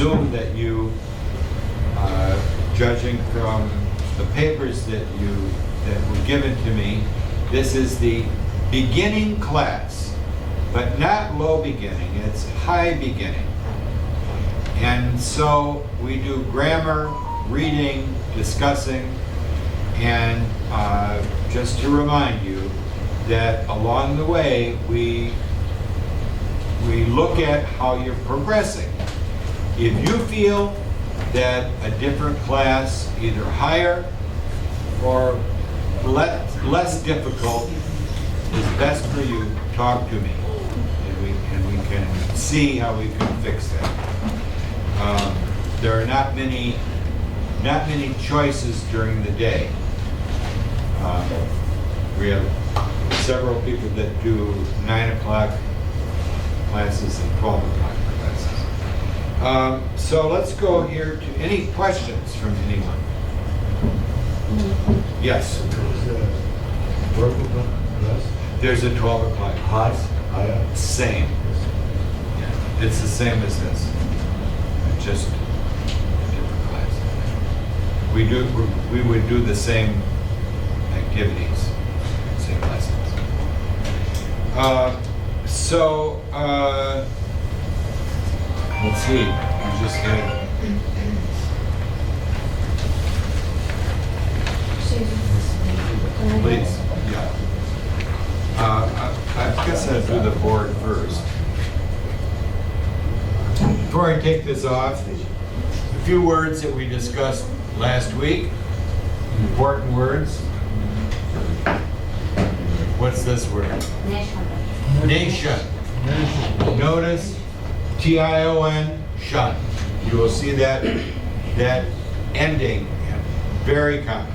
assume that you, judging from the papers that were given to me, this is the beginning class, but not low beginning, it's high beginning. And so we do grammar, reading, discussing, and just to remind you that along the way we look at how you're progressing. If you feel that a different class, either higher or less difficult, is best for you, talk to me, and we can see how we can fix that. There are not many choices during the day. We have several people that do 9 o'clock classes and 12 o'clock classes. So let's go here to any questions from anyone. Yes. There's a 12 o'clock class. Same. Yeah, it's the same as this. Just a different class. We would do the same activities, same lessons. Let's see. We just had. Please, yeah. I guess I'll do the board first. Before I take this off, a few words that we discussed last week, important words. What's this word? Nation. Notice T-I-O-N, shun. You will see that ending, very common.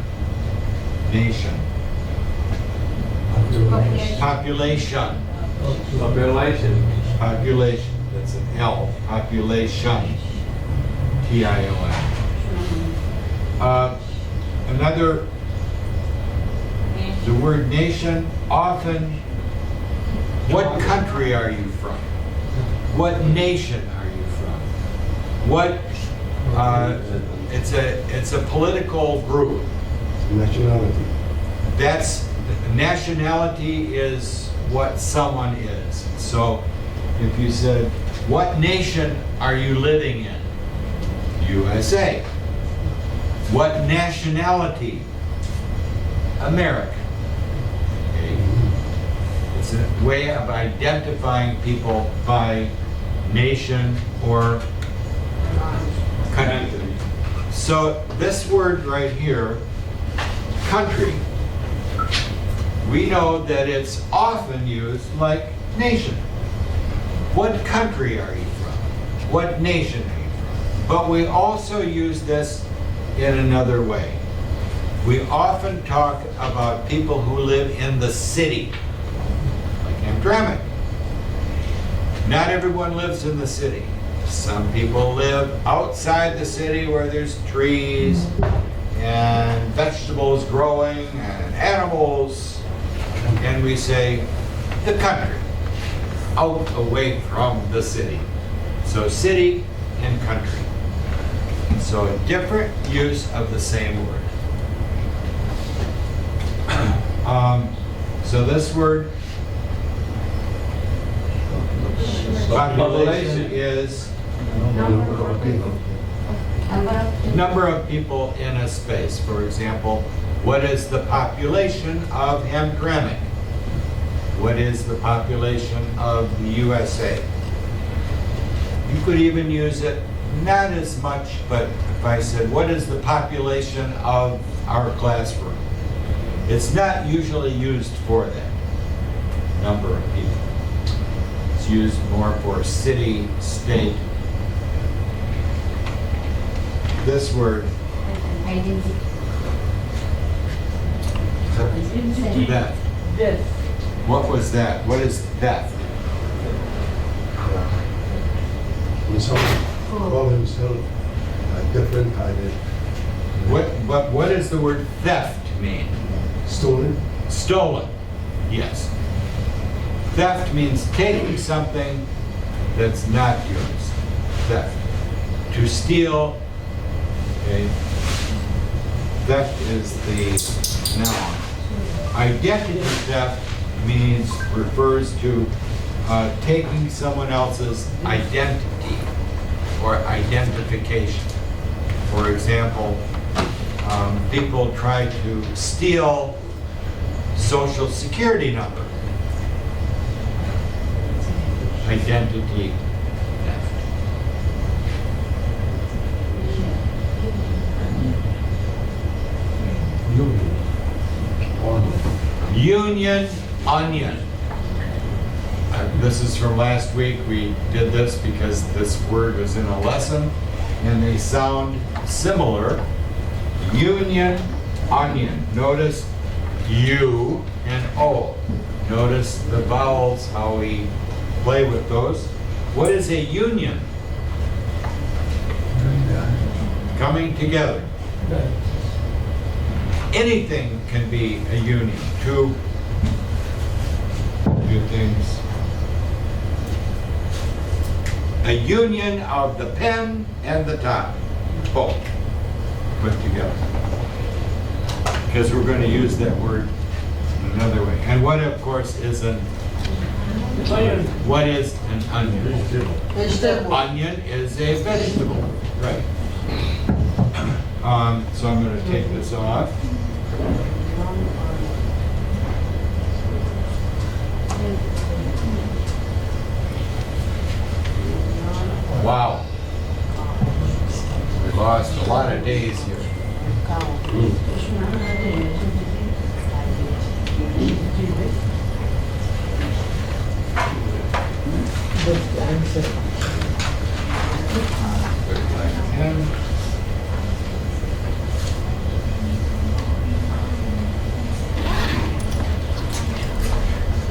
Nation. Population. Population. That's an L. Population. T-I-O-N. Another, the word nation, often, what country are you from? What nation are you from? What, it's a political group. Nationality. Nationality is what someone is. So if you said, what nation are you living in? USA. What nationality? American. Okay. It's a way of identifying people by nation or country. So this word right here, country, we know that it's often used like nation. What country are you from? What nation are you from? But we also use this in another way. We often talk about people who live in the city, like Hamtramck. Not everyone lives in the city. Some people live outside the city where there's trees and vegetables growing and animals. And we say the country, out away from the city. So city and country. So a different use of the same word. So this word, population, is number of people in a space. For example, what is the population of Hamtramck? What is the population of the USA? You could even use it, not as much, but if I said, what is the population of our classroom? It's not usually used for that number of people. It's used more for city, state. This word, theft. What was that? What is theft? When someone call himself a different identity. What does the word theft mean? Stolen. Stolen. Yes. Theft means taking something that's not yours. Theft. To steal, okay, theft is the noun. Identity theft refers to taking someone else's identity or identification. For example, people try to steal social security number. Identity theft. Union, onion. This is from last week. We did this because this word was in a lesson and they sound similar. Union, onion. Notice U and O. Notice the vowels, how we play with those. What is a union? Coming together. Anything can be a union. Two things. A union of the pen and the top, both put together. Because we're going to use that word in another way. And what, of course, is an onion? What is an onion? Vegetable. Onion is a vegetable, right? So I'm going to take this off. Wow. We lost a lot of days here.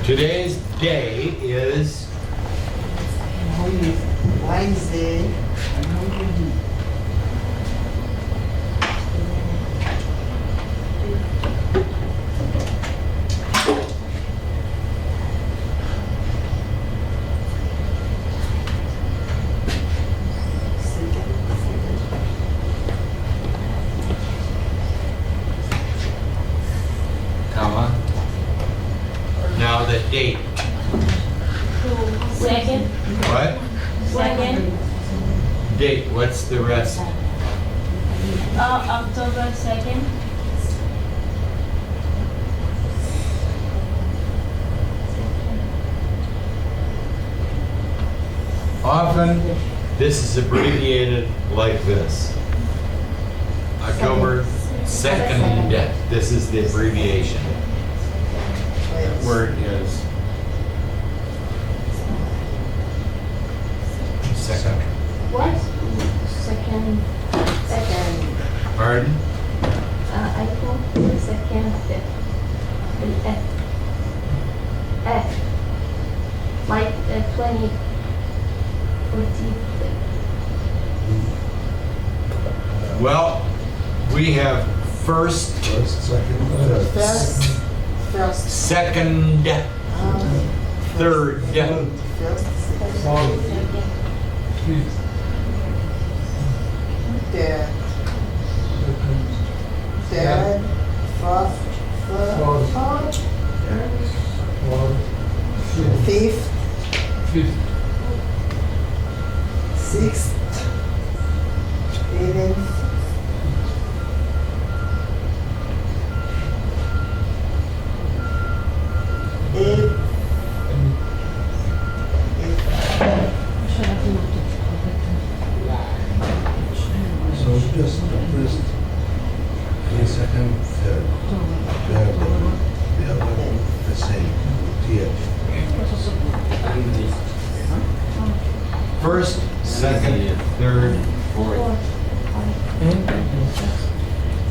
Today's day is Wednesday. comma. Now the date. Second. What? Second. Date. What's the rest? October 2nd. Often, this is abbreviated like this. October 2nd. This is the abbreviation. That word is second. What? Second. Pardon? I thought second. Like 20. 40. Well, we have first, First, second, third. First. second, third. First. Second. Third. Third. Fourth. Fifth. Sixth. Seventh. Eighth. So just the first, the second, third. You have the other one, the same, TH. First, second, third, fourth.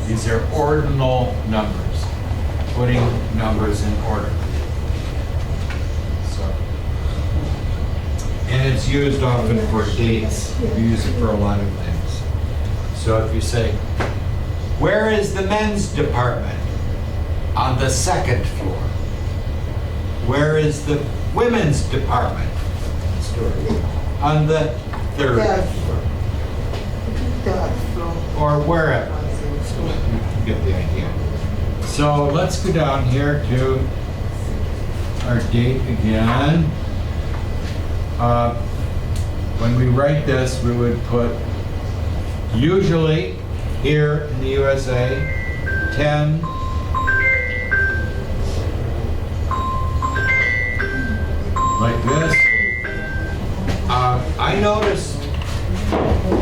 These are ordinal numbers, putting numbers in order. So, and it's used often for dates. We use it for a lot of things. So if you say, where is the men's department? On the second floor. Where is the women's department? On the third Third. floor. third floor. or wherever. You get the idea. So let's go down here to our date again. When we write this, we would put usually here in the USA 10 like this.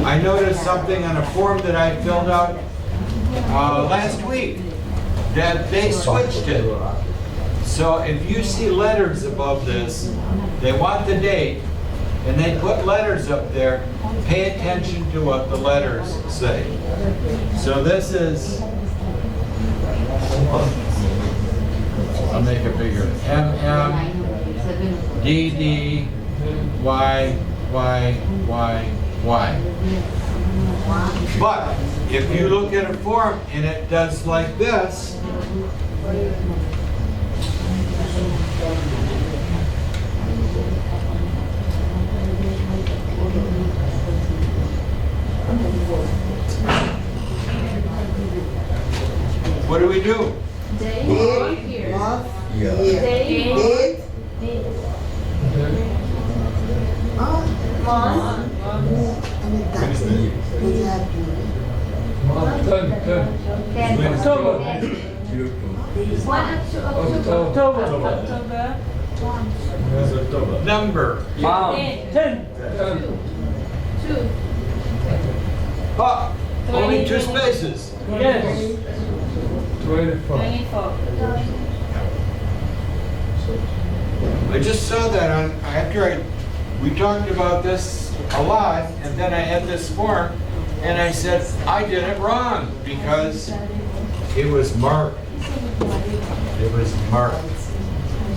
I noticed something on a form that I filled out last week, that they switched it. So if you see letters above this, they want the date, and they put letters up there, pay attention to what the letters say. So this is, I'll make it bigger, MM, DD, Y, Y, Y, Y. But if you look at a form and it does like this, what do we do? Day, Day, here. month, Yeah. year. Day, Date, Day, month, month, and the tax. What you have to then October. One October. October. Number. Ten. Two. Oh, only two spaces. Yes. 24. I just saw that on, we talked about this a lot, and then I had this form, and I said, I did it wrong, because it was marked. It was marked.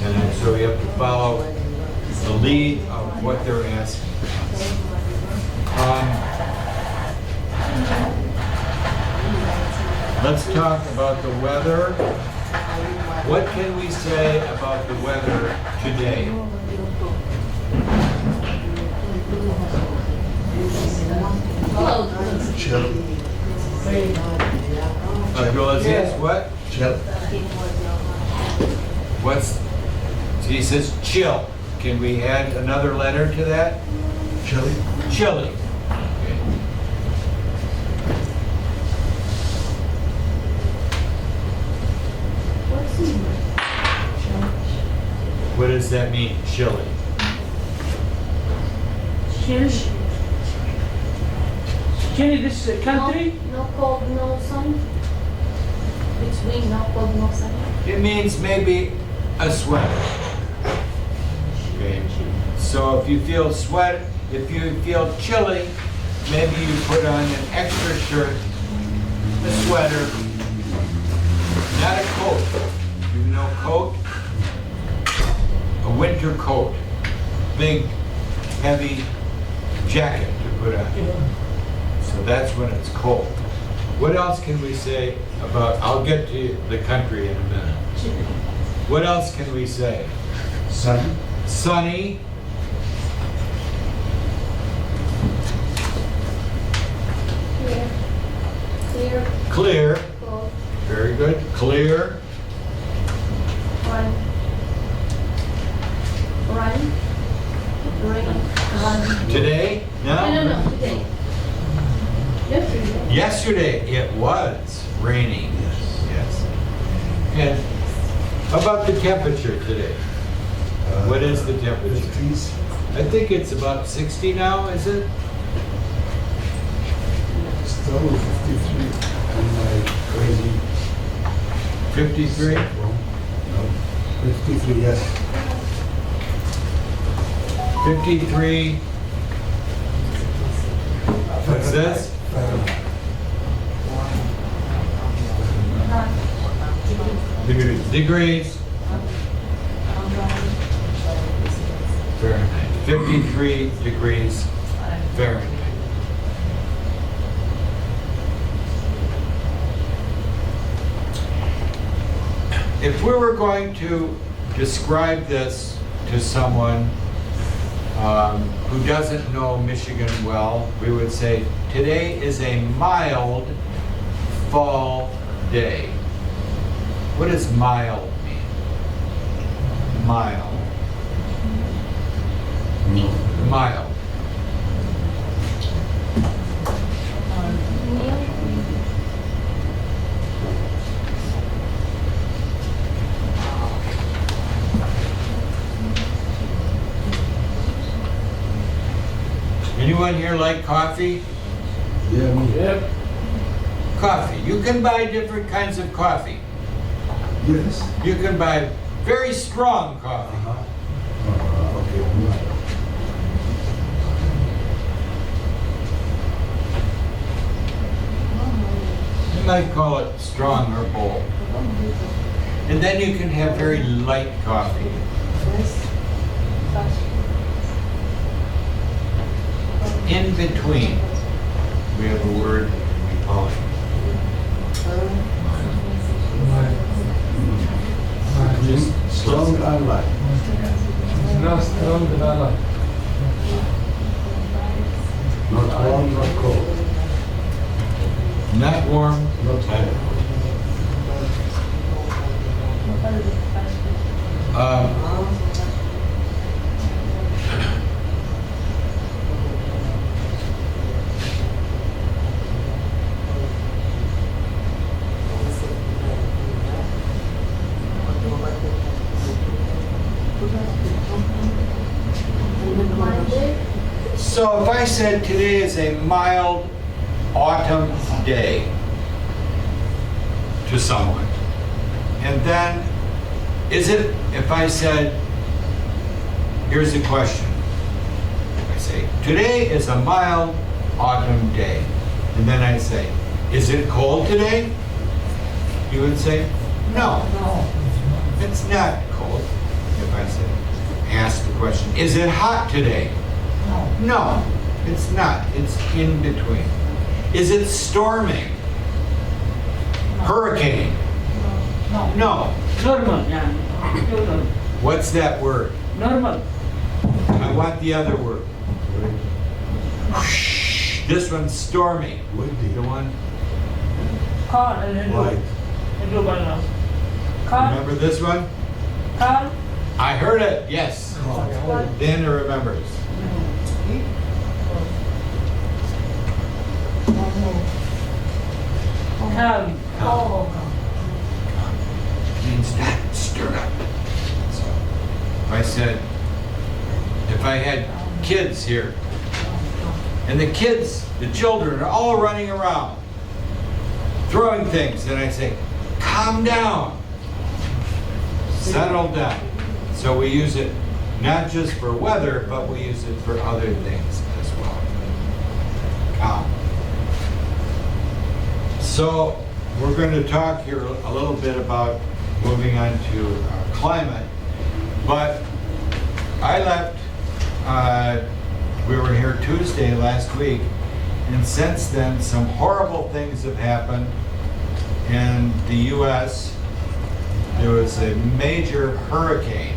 And so you have to follow the lead of what they're asking. Let's talk about the weather. What can we say about the weather today? Chill. Abdulaziz, what? Chill. What's, so he says chill. Can we add another letter to that? Chilly. Chilly. What does that mean, chilly? Chile, this country? No cold, no sun. Between no cold, no sun. It means maybe a sweater. Okay. So if you feel if you feel chilly, maybe you put on an extra shirt, a sweater, not a coat. You know coat? A winter coat. Big, heavy jacket to put on. So that's when it's cold. What else can we say about, I'll get to the country in a minute. What else can we say? Sun. Sunny. Clear. Clear. Cold. Very good. Clear. Run. Rain. Run. Today? No, today. Yesterday. Yesterday it was raining. Yes. And how about the temperature today? What is the temperature? 50s. I think it's about 60 now, is it? Still 53. Am I crazy? 53? No. 53, yes. 53. What's this? Degrees. Fahrenheit. 53 degrees Fahrenheit. If we were going to describe this to someone who doesn't know Michigan well, we would say today is a mild fall day. What does mild mean? Mild. Mild. Anyone here like coffee? Yeah, me. Yep. Coffee. You can buy different kinds of coffee. Yes. You can buy very strong coffee. Okay. You might call it strong or bold. And then you can have very light coffee. In between, we have a word we call it. Just Strong and light. Not strong, but I like. Not warm, not cold. not warm, Not cold. So if I said today is a mild autumn day to someone, and then is it, if I said, here's the question. I say, today is a mild autumn day. And then I say, is it cold today? You would say, no, it's not cold. If I said, ask the question, is it hot today? No, it's not. It's in between. Is it storming? Hurricane? No. Normal, yeah. Normal. What's that word? Normal. I want the other word. This one's stormy. Windy. The one, Car, Light. Car, remember this one? car. I heard it, yes. Dan remembers. Calm. Means that stirred up. So if I said, if I had kids here, and the kids, the children are all running around, throwing things, and I say, calm down, settle down. So we use it not just for weather, but we use it for other things as well. Calm. So we're going to talk here a little bit about moving on to climate, but I left, we were here Tuesday last week, and since then some horrible things have happened in the U.S. There was a major hurricane.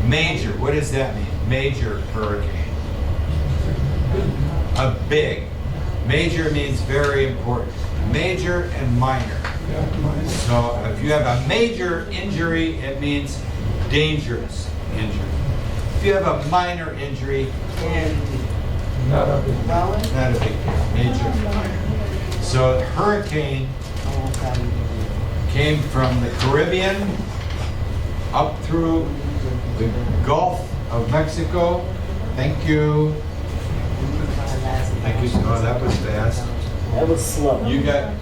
Major, what does that mean? Major hurricane. A big. Major means very important. Major and minor. So if you have a major injury, it means dangerous injury. If you have a minor injury, Not a big. not a big deal. Major. So the hurricane came from the Caribbean up through the Gulf of Mexico. Thank you. Thank you. Oh, that was fast. That was slow. You got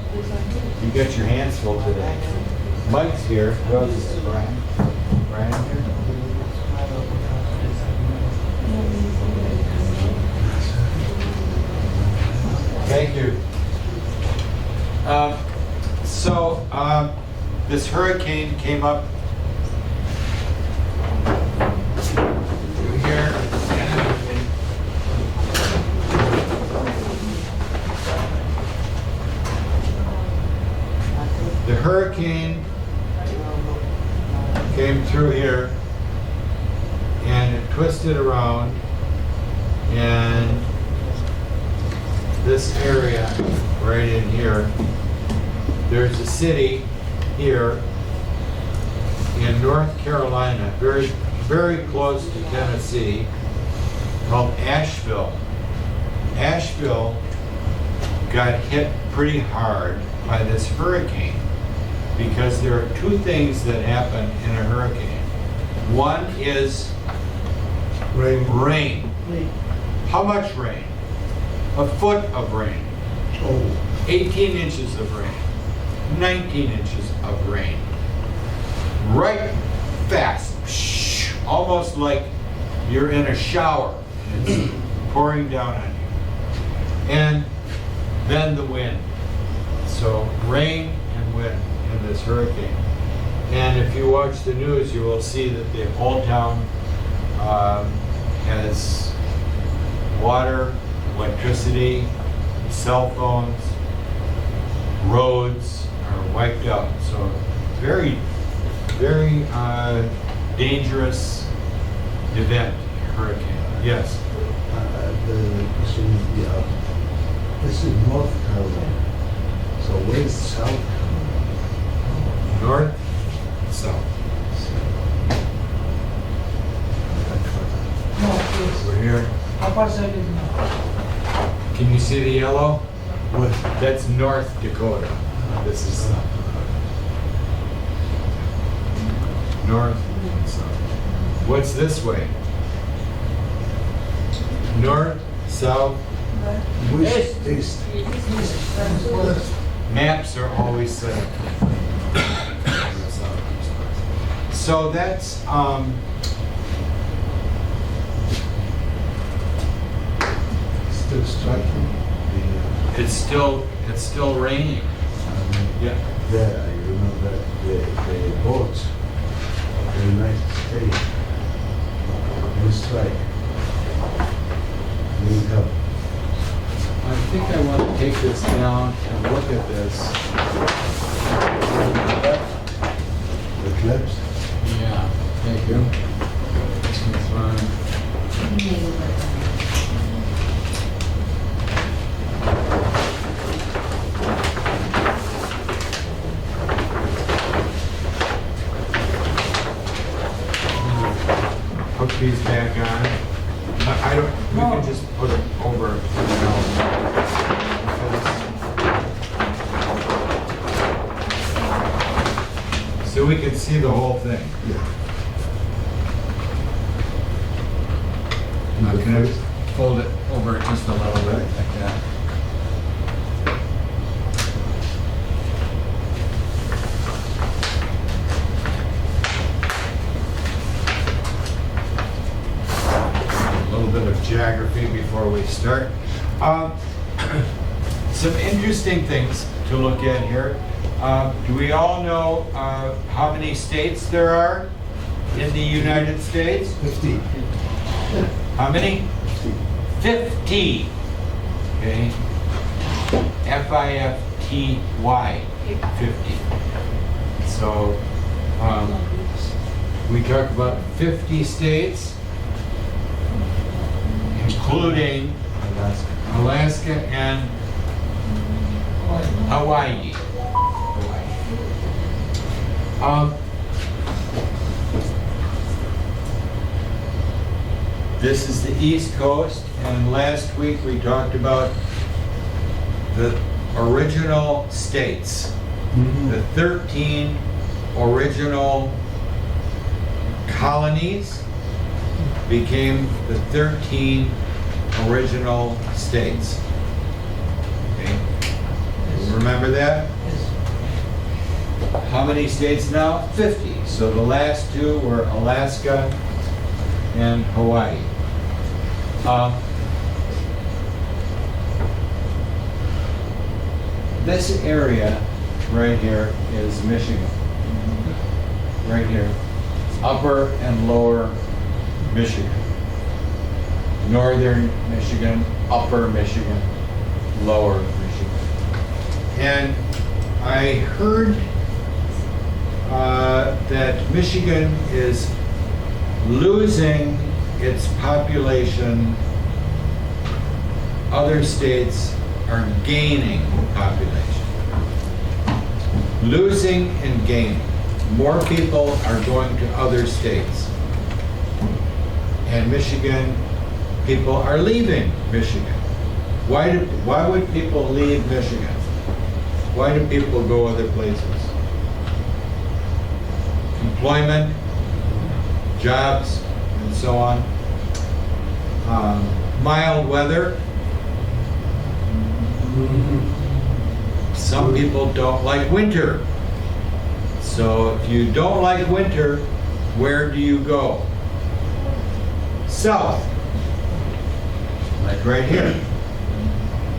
your hands full today. Mike's here. Who else is Brian? Brian here? Thank you. This hurricane came up through here. The hurricane came through here and it twisted around and this area right in here. There's a city here in North Carolina, very, very close to Tennessee, called Asheville. Asheville got hit pretty hard by this hurricane because there are two things that happen in a hurricane. One is rain. How much rain? A foot of rain. Oh, 18 inches of rain. 19 inches of rain. Right fast. Almost like you're in a shower. It's pouring down on you. And then the wind. So rain and wind in this hurricane. And if you watch the news, you will see that the whole town has water, electricity, cell phones, roads are wiped out. So very, very dangerous event, hurricane. Yes. the question is, this is North Carolina. So where's South Carolina? North, south. No, yes. We're here. Upper side is not. Can you see the yellow? What? That's North Dakota. This is south. North and south. What's this way? North, south. Which is Maps are always set. So that's still striking? it's still raining. Yeah. There, I remember the boats of the United States in strike. Need help. I think I want to take this down and look at this. The clips. Yeah, thank you. That's fine. Hook these back on. I don't, we can just put it over, you know. So we can see the whole thing. I'm gonna fold it over just a little bit like that. A little bit of geography before we start. Some interesting things to look at here. Do we all know how many states there are in the United States? 50. How many? 50. Okay. F-I-F-T-Y. 50. So we talk about 50 states, including Alaska and Hawaii. This is the East Coast, and last week we talked about the original states. The 13 original colonies became the 13 original states. Okay. Remember that? How many states now? 50. So the last two were Alaska and Hawaii. This area right here is Michigan. Right here. Upper and lower Michigan. Northern Michigan, upper Michigan, lower Michigan. And I heard that Michigan is losing its population. Other states are gaining population. Losing and gaining. More people are going to other states. And Michigan, people are leaving Michigan. Why would people leave Michigan? Why do people go other places? Employment, jobs, and so on. Mild weather. Some people don't like winter. So if you don't like winter, where do you go? South. Like right here.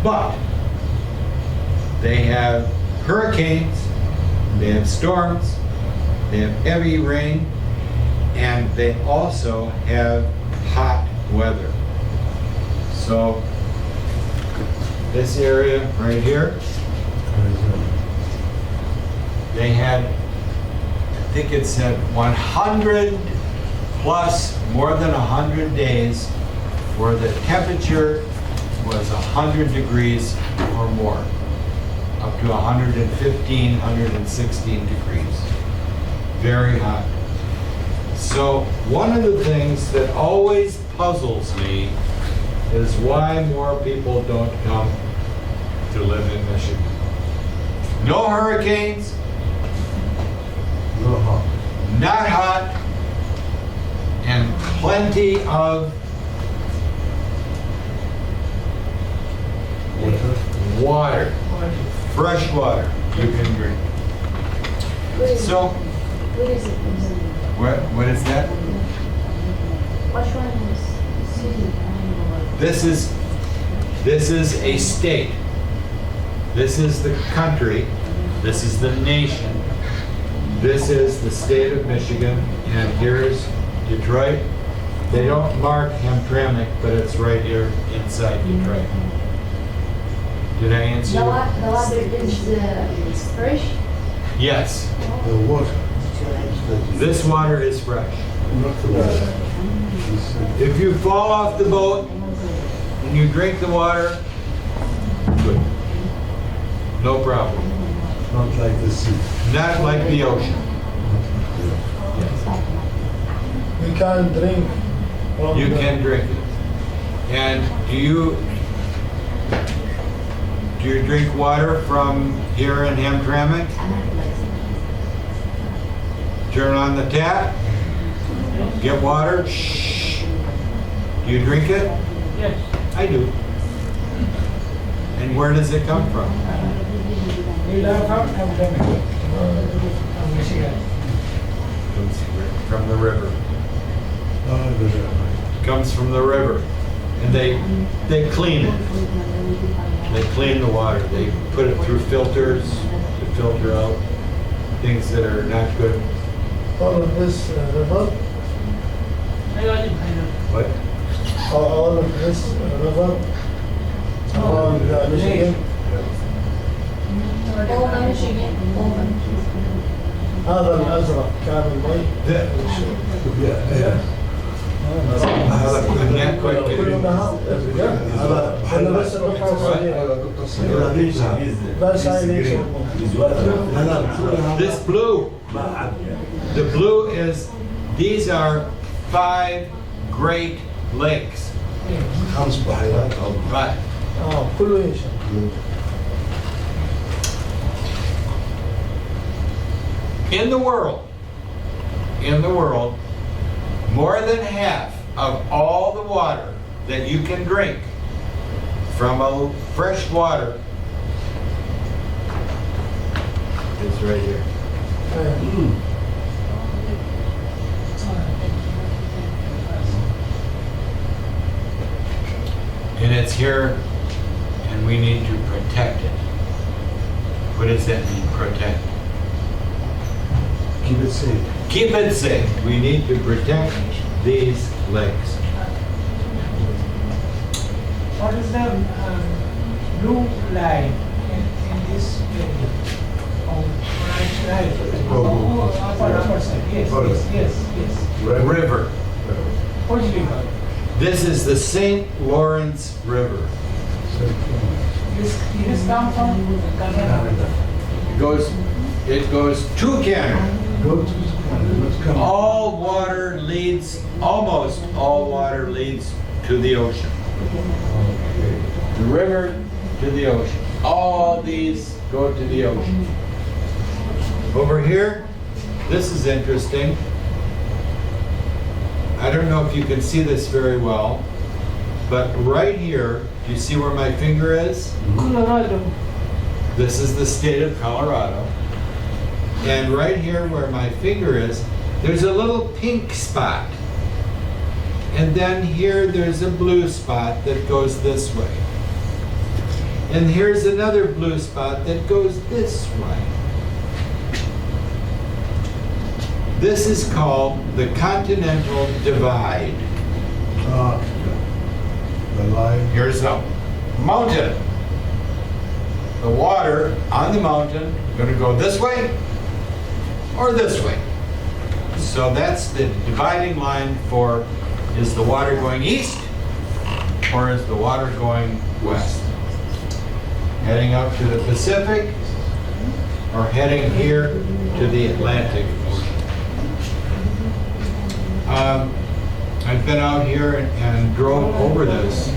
But they have hurricanes, they have storms, they have heavy rain, and they also have hot weather. So this area right here, they had, I think it said 100 plus, more than 100 days where the temperature was 100 degrees or more, up to 115, 116 degrees. Very hot. So one of the things that always puzzles me is why more people don't come to live in Michigan. No hurricanes, No harm. not hot, and plenty of water, fresh water you can drink. Where is So, it? Where is it? what is that? Which one is city? This is a state. This is the country. This is the nation. This is the state of Michigan, and here's Detroit. They don't mark Hamtramck, but it's right here inside Detroit. Did I answer? The you? water is fresh? Yes. The water. This water is fresh. Not the water. If you fall off the boat and you drink the water, good. No problem. Not like the sea. Not like the ocean. We can't drink. from You the- can drink it. And do you drink water from here in Hamtramck? Turn on the tap, get water, shh. Do you drink it? Yes. I do. And where does it come from? We learn from Hamtramck, from Michigan. Comes from the river. Oh, the river. Comes from the river. And they clean it. They clean the water. They put it through filters to filter out things that are not good. All of this river, What? all of this river around Michigan. All Michigan. هذا الأزرق كامل مي. Yeah. I'm not quite كله getting. نهار. هذا بس الرقعة الصغيرة. بس هاي ليش This blue, the blue is, these are 5 Great Lakes. 5 بحيرات. Right. كله ينشف. In the world, more than half of all the water that you can drink from a fresh water is right here. And it's here, and we need to protect it. What does that mean, protect? Keep it safe. Keep it safe. We need to protect these lakes. What is the blue line in this area? Right. Upper side. Yes. River. Which river? This is the St. Lawrence River. This come from Canada. It goes to Canada. Go to Canada, let's come. Almost all water leads to the ocean. Okay. The river to the ocean. All these go to the ocean. Over here, this is interesting. I don't know if you can see this very well, but right here, do you see where my finger is? Colorado. This is the state of Colorado. And right here where my finger is, there's a little pink spot. And then here there's a blue spot that goes this way. And here's another blue spot that goes this way. This is called the Continental Divide. The line. Here's a mountain. The water on the mountain going to go this way or this way. So that's the dividing line for, is the water going east or is the water going west? Heading up to the Pacific or heading here to the Atlantic Ocean? I've been out here and drove over this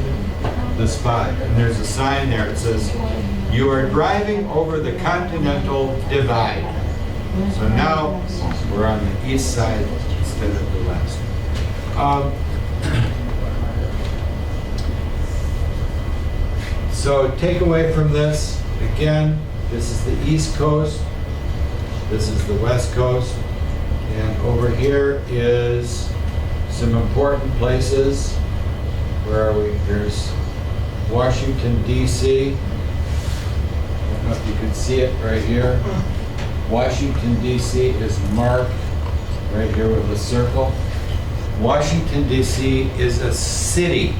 spot, and there's a sign there. It says, "You are driving over the Continental Divide." So now we're on the east side instead of the west. So take away from this, again, this is the East Coast, this is the West Coast, and over here is some important places. Where are we? There's Washington, D.C. I don't know if you can see it right here. Washington, D.C. is marked right here with a circle. Washington, D.C. is a city.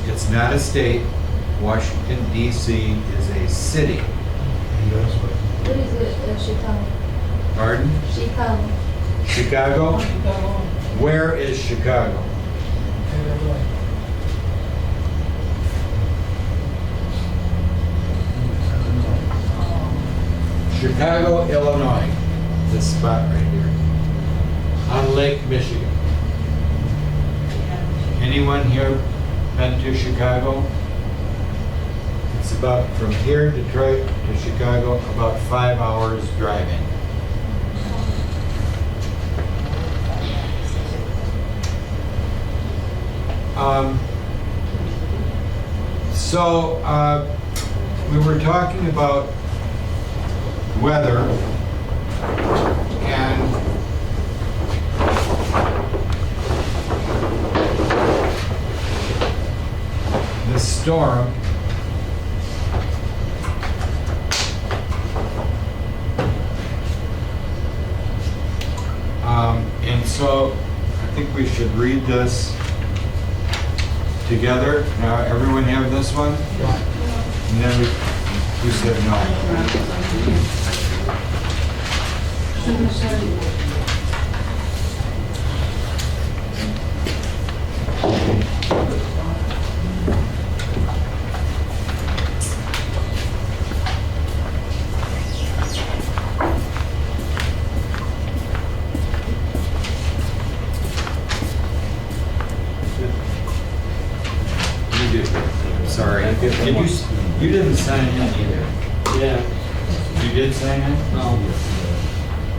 It's not a state. Washington, D.C. is a city. That's what. What is it, Chicago? Pardon? Chicago. Chicago? Where is Chicago? Chicago, Illinois. This spot right here. On Lake Michigan. Anyone here been to Chicago? It's about, from here, Detroit to Chicago, about 5 hours driving. We were talking about weather and the storm. And so I think we should read this together. Now, everyone have this one? And then who said no? You did. I'm sorry. You didn't sign in either. Yeah. You did sign in? No.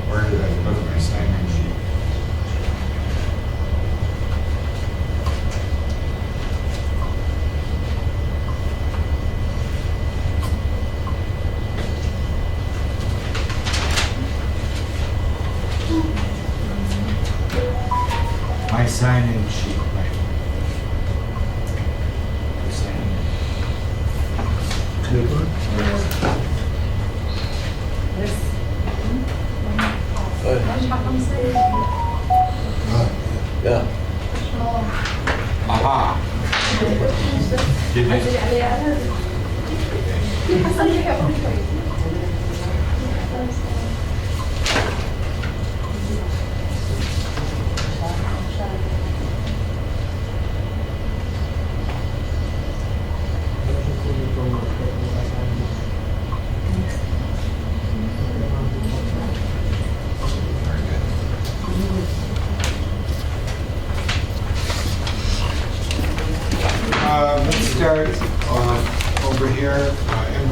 Where did I put my sign-in sheet? My sign-in sheet, right? The sign-in. Yeah. Aha! Did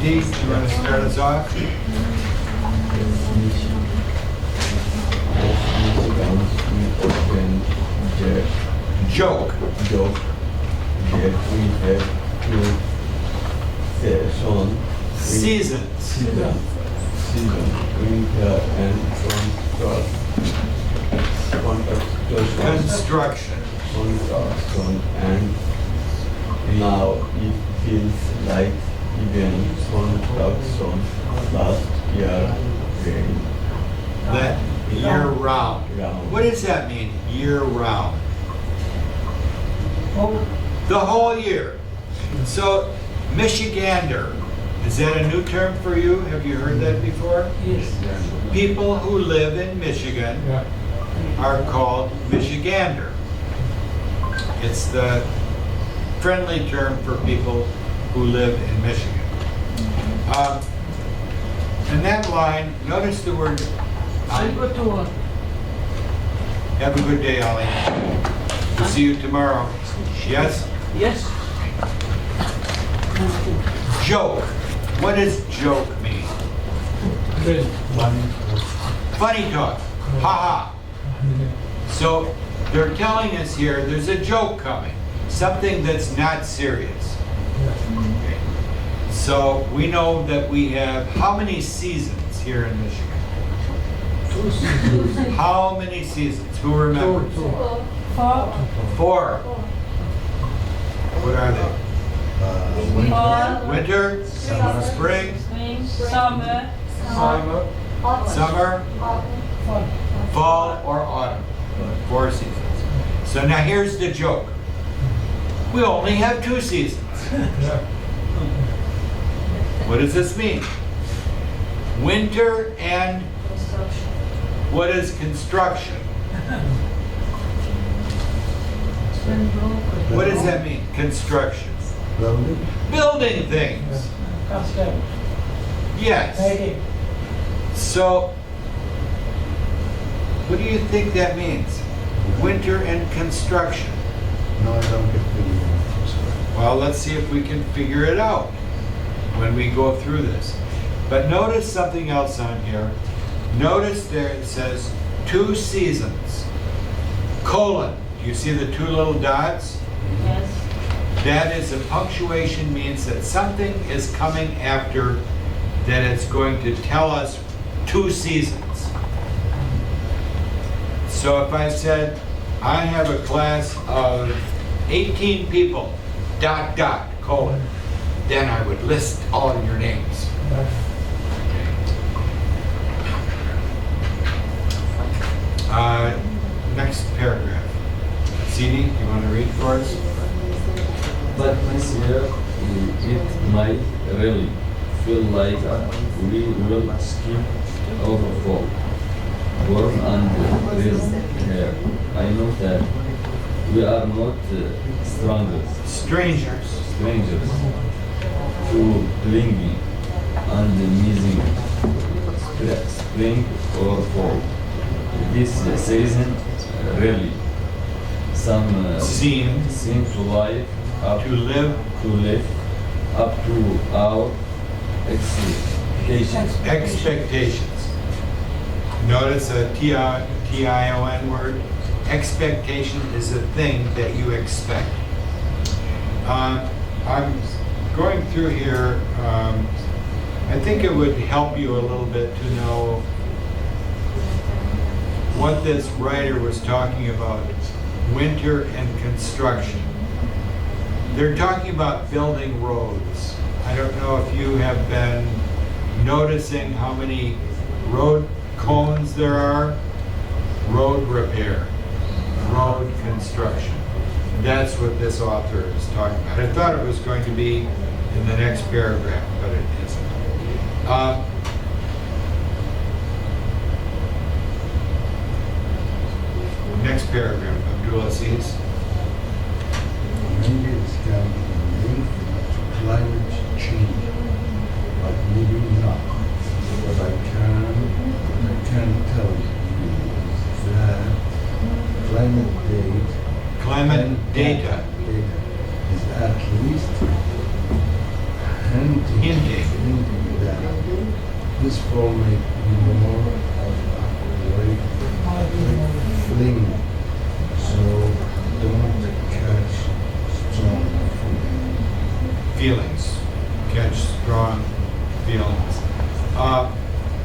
Steve, you want to start us off? Joke. Joke that we have two Seasons. season, winter and Construction. construction, and now it feels like even construction last year rain. That year round. Round. What does that mean, year round? Oh, The whole year. So, Michigander, is that a new term for you? Have you heard that before? yes. People who live in Michigan Yeah. are called Michigander. It's the friendly term for people who live in Michigan. In that line, notice the word, I go to work. have a good day, Ollie. We'll see you tomorrow. Yes? Yes. Joke. What does joke mean? Good. Funny talk. Ha ha. So they're telling us here there's a joke coming. Something that's not serious. Okay. So we know that we have how many seasons here in Michigan? How many seasons? Who remembers? Four. 4. What are they? Fall. Winter, spring, Spring. Summer. Autumn. summer, Fall. fall, or autumn. 4 seasons. So now here's the joke. We only have 2 seasons. What does this mean? Winter and Construction. what is construction? What does that mean? Construction. Building? Building things. Custom. Yes. Ready. So, what do you think that means? Winter and construction. No, I don't get the, Well, let's see if we can figure it out when we go through this. But notice something else on here. Notice there it says 2 seasons. Colon. Do you see the 2 little dots? Yes. That is a punctuation means that something is coming after that it's going to tell us 2 seasons. So if I said, I have a class of 18 people, ... colon, then I would list all of your names. Next paragraph. CD, you want to read for us? But this year, it might really feel like we will skip over fall. Warm and crisp air. I know that we are not Strangers. strangers to clinging and missing spring or fall. This season really some seem to live up To live up to our expectations. expectations. Notice a T-I-O-N word. Expectation is a thing that you expect. I'm going through here. I think it would help you a little bit to know what this writer was talking about, winter and construction. They're talking about building roads. I don't know if you have been noticing how many road cones there are. Road repair, road construction. That's what this author is talking about. I thought it was going to be in the next paragraph, but it isn't. Next paragraph, Abdulaziz. maybe it's down linked to climate change, but maybe not. But I can tell you that Climate data. is at least hinting This will make more of a weight fling, so don't catch strong Feelings, catch strong feelings.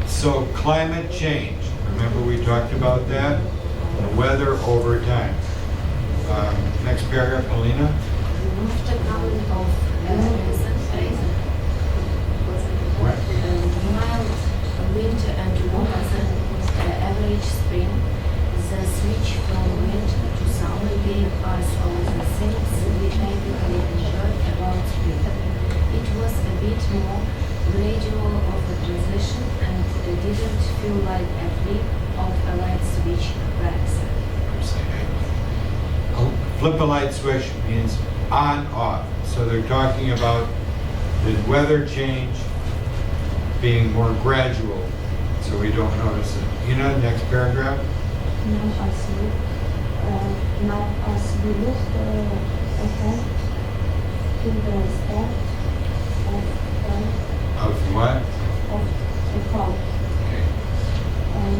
So climate change, remember we talked about that? The weather over time. Next paragraph, Alina. After coming of recent phase, What? mild winter and warmer than average spring, the switch from winter to summer gave us all the things we typically enjoy about spring. It was a bit more gradual of a transition and didn't feel like a flip of a light switch cracks. Flip a light switch means on, off. So they're talking about the weather change being more gradual, so we don't notice it. Next paragraph. Now as we look ahead to the start Of what? of the fall. Okay. On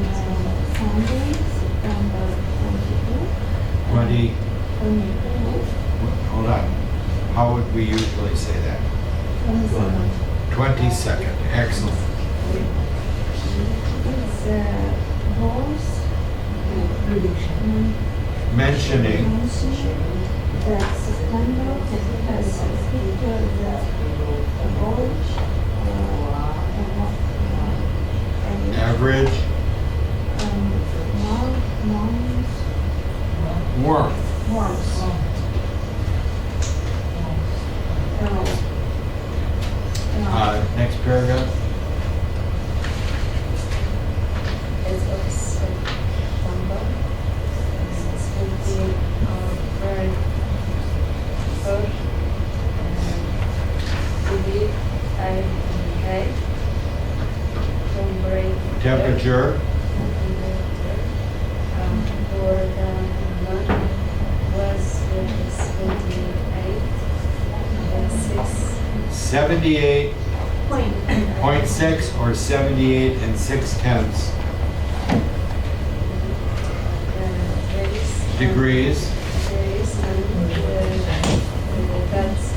Sunday, September 22. 20, 22. hold on. How would we usually say that? 22nd. 22nd, excellent. It's was Mentioning that September has featured the voyage average warmth. warmth. Next paragraph. As of September, it will be very hot to be high Temperature. for the month was 78 and 6 78.6 or 78 and 6/10 degrees. days, and that's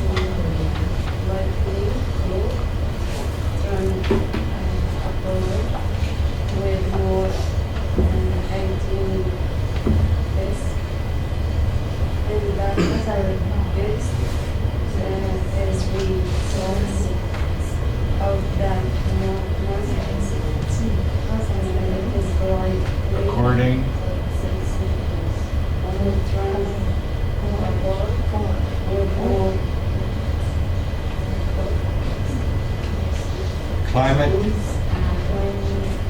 likely to turn upward with more than 18 days. And that is as we saw of that month, and it is likely According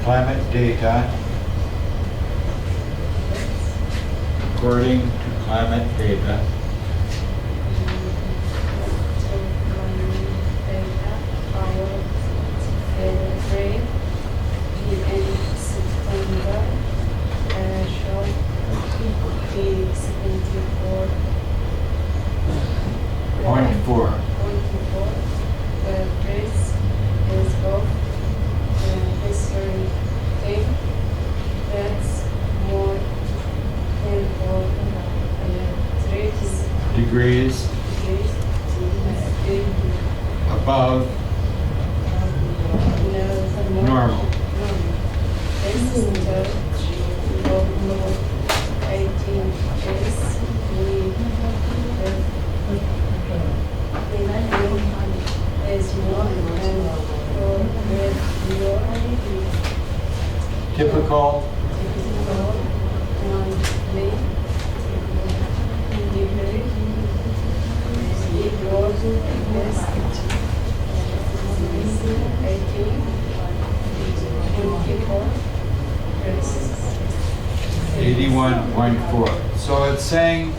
climate data. According to climate data. Point 4. The price is of history thing that's more than 3 Degrees degrees above normal. This is the 18 days we is more than your Typical monthly degree. It was best 18, 24, 81.4. So it's saying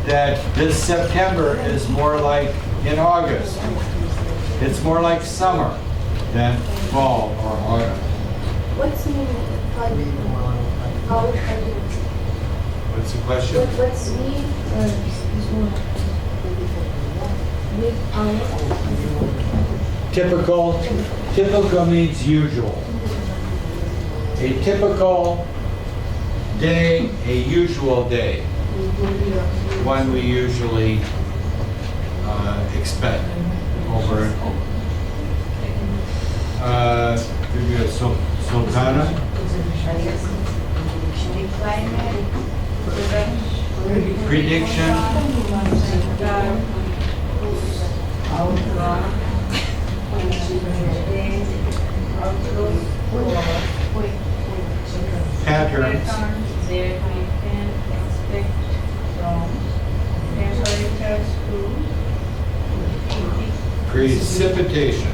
that this September is more like in August. It's more like summer than fall or autumn. What's mean how What's the question? what's mean with Typical. Typical means usual. A typical day, a usual day. One we usually expect over and over. Could be a sultana. Prediction. Patterns. That we can expect from temperatures to Precipitation.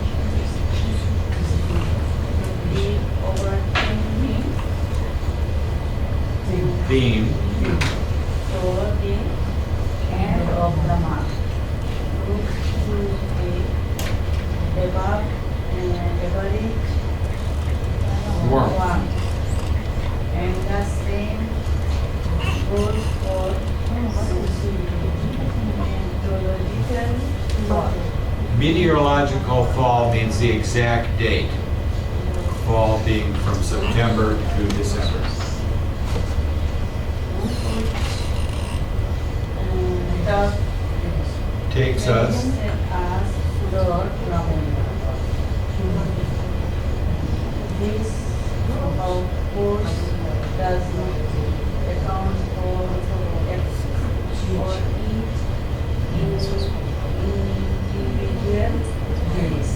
be overturning Theme. toward the end of the month. Look to the above average Warm. And the same goes for meteorological fall. Meteorological fall means the exact date. Fall being from September to December. The Takes us as Lord November. This, of course, does not account for each individual case.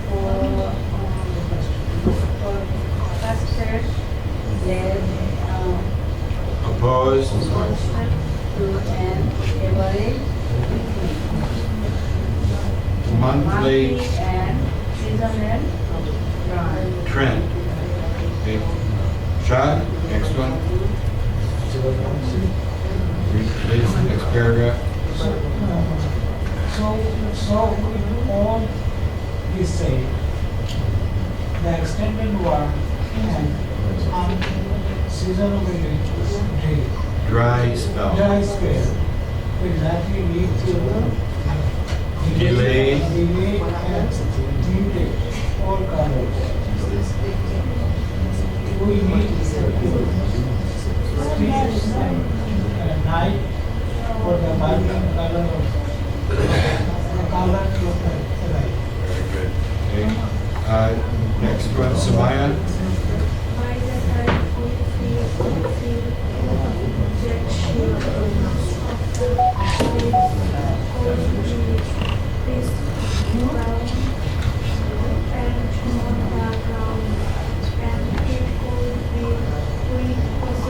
For factors that opposed. to an average Monthly and seasonal trend. trend. Okay. Shad, next one. Please, next paragraph. So in all this say, the extended work and unseasonable day, Dry spell. dry spell will likely lead to Delay. delay and muted or coverage. We need to night for the vibrant color of the color of the light. Very good. Okay. Next one, Samaya. By the time we feel that shape of the is brown and more brown, and it could be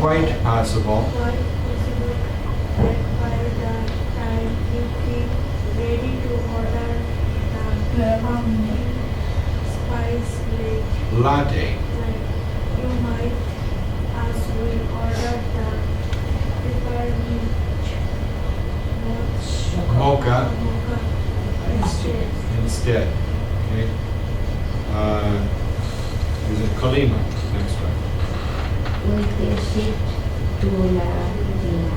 Quite possible. quite possible that by the time you feel ready to order the pumpkin spice Latte. you might as well order the peppermint Mocha. instead. Instead. Okay. Is it Kalima? Next one. With the shift to La Nina,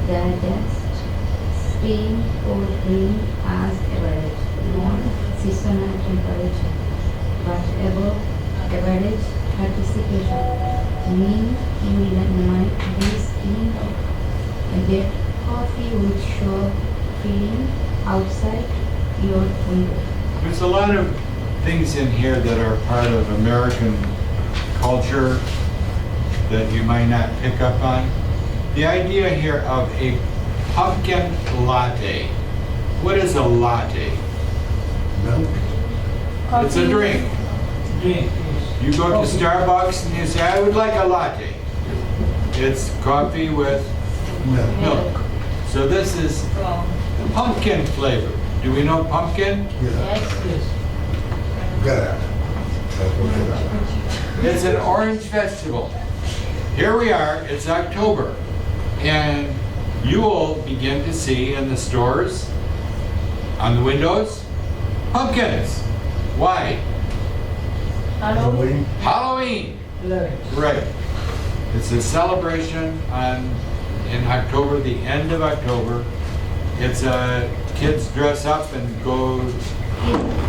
the dust spring or green as average, non-seasonal temperature, but above average participation, mean you might be skiing and get coffee with show feeling outside your window. There's a lot of things in here that are part of American culture that you might not pick up on. The idea here of a pumpkin latte. What is a latte? Milk. It's a drink. Drink. You go to Starbucks and you say, I would like a latte. It's coffee with Milk. milk. So this is pumpkin flavor. Do we know pumpkin? Yes. Good. It's an orange vegetable. Here we are, it's October, and you will begin to see in the stores, on the windows, pumpkins. Why? Halloween. Halloween. Right. It's a celebration in October, the end of October. It's a kids dress up and go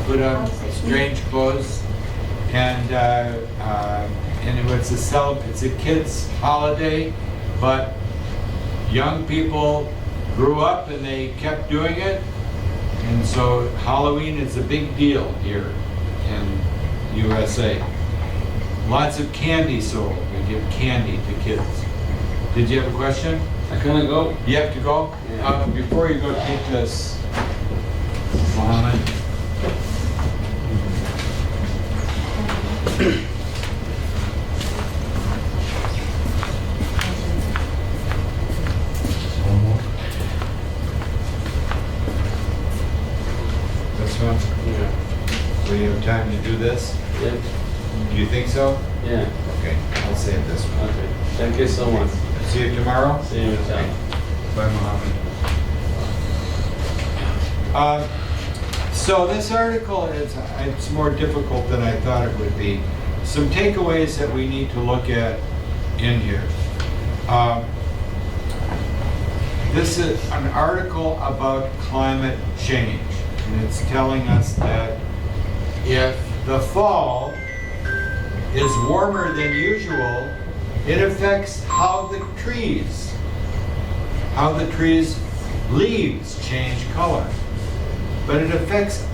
put on strange clothes, and it's a kids' holiday, but young people grew up and they kept doing it, and so Halloween is a big deal here in USA. Lots of candy sold. We give candy to kids. Did you have a question? Can I go? You have to go? Yeah. Before you go, take this, Mohammed. Homework. This one? Yeah. So you have time to do this? Yeah. Do you think so? Yeah. Okay, I'll save this one. Okay. Thank you so much. See you tomorrow? See you inside. Bye, Mohammed. So this article it's more difficult than I thought it would be. Some takeaways that we need to look at in here. This is an article about climate change, and it's telling us that if the fall is warmer than usual, it affects how the trees leaves change color. But it affects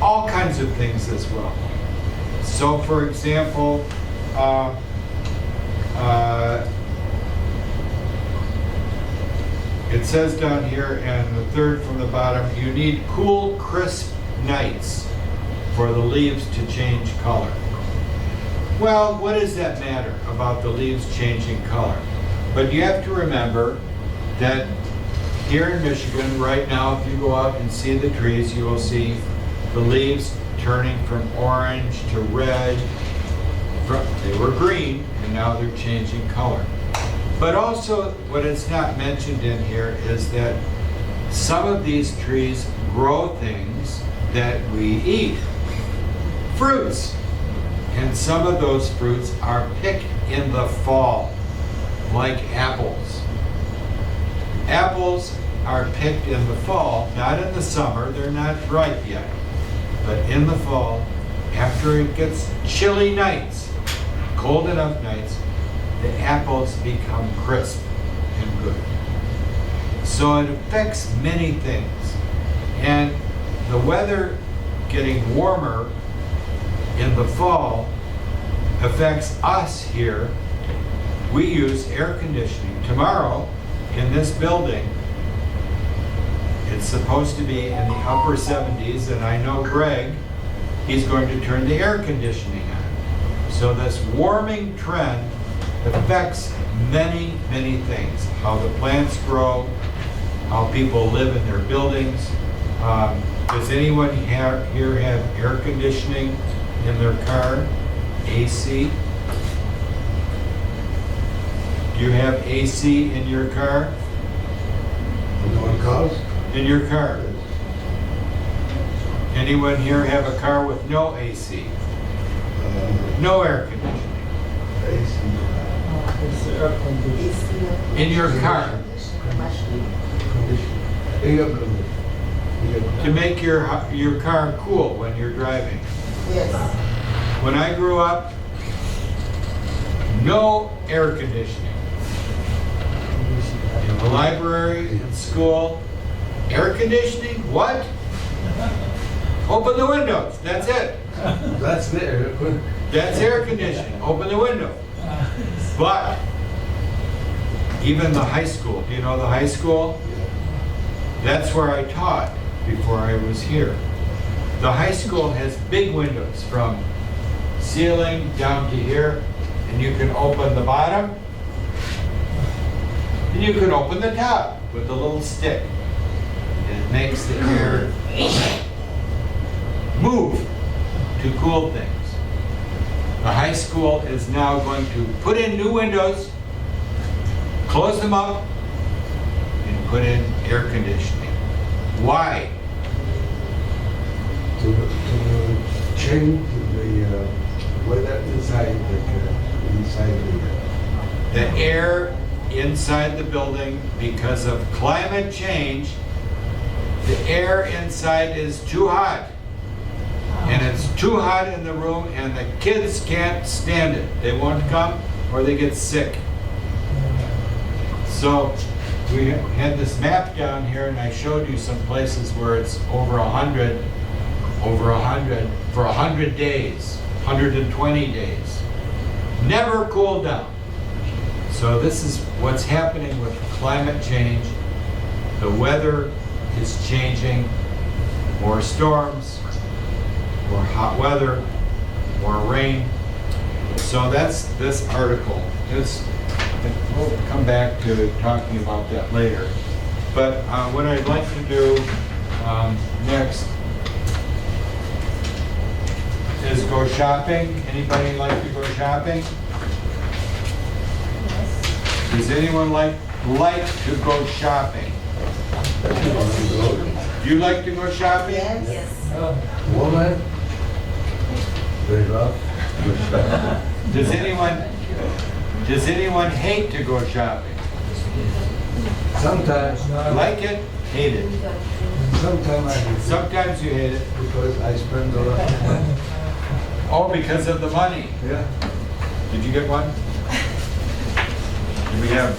all kinds of things as well. So for example, it says down here, and the third from the bottom, you need cool, crisp nights for the leaves to change color. Well, what does that matter about the leaves changing color? But you have to remember that here in Michigan right now, if you go out and see the trees, you will see the leaves turning from orange to red. They were green and now they're changing color. But also what is not mentioned in here is that some of these trees grow things that we eat. Fruits. And some of those fruits are picked in the fall, like apples. Apples are picked in the fall, not in the summer, they're not ripe yet. But in the fall, after it gets chilly nights, cold enough nights, the apples become crisp and good. So it affects many things. And the weather getting warmer in the fall affects us here. We use air conditioning. Tomorrow, in this building, it's supposed to be in the upper 70s, and I know Greg, he's going to turn the air conditioning on. So this warming trend affects many, many things. How the plants grow, how people live in their buildings. Does anyone here have air conditioning in their car? AC? Do you have AC in your car? In your car? Anyone here have a car with no AC? No air conditioning? It's air conditioning. In your car? To make your car cool when you're driving? Yes. When I grew up, no air conditioning. In the library, in school, air conditioning? What? Open the windows, that's it. That's there. That's air conditioning, open the window. But even the high school, do you know the high school? That's where I taught before I was here. The high school has big windows from ceiling down to here, and you can open the bottom, and you can open the top with a little stick. And it makes the air move to cool things. The high school is now going to put in new windows, close them up, and put in air conditioning. Why? To change the weather inside The air inside the building, because of climate change, the air inside is too hot. And it's too hot in the room and the kids can't stand it. They won't come or they get sick. So we had this map down here and I showed you some places where it's over 100 for 100 days, 120 days. Never cooled down. So this is what's happening with climate change. The weather is changing, more storms, more hot weather, more rain. So that's this article. We'll come back to talking about that later. But what I'd like to do next is go shopping. Anybody like to go shopping? Does anyone like to go shopping? You like to go shopping? Yes. Woman, they love your stuff. Does anyone hate to go shopping? Sometimes, Like it, hate it. sometimes I do, Sometimes you hate it. because I spend a lot of money. Oh, because of the money. Yeah. Did you get one? Do we have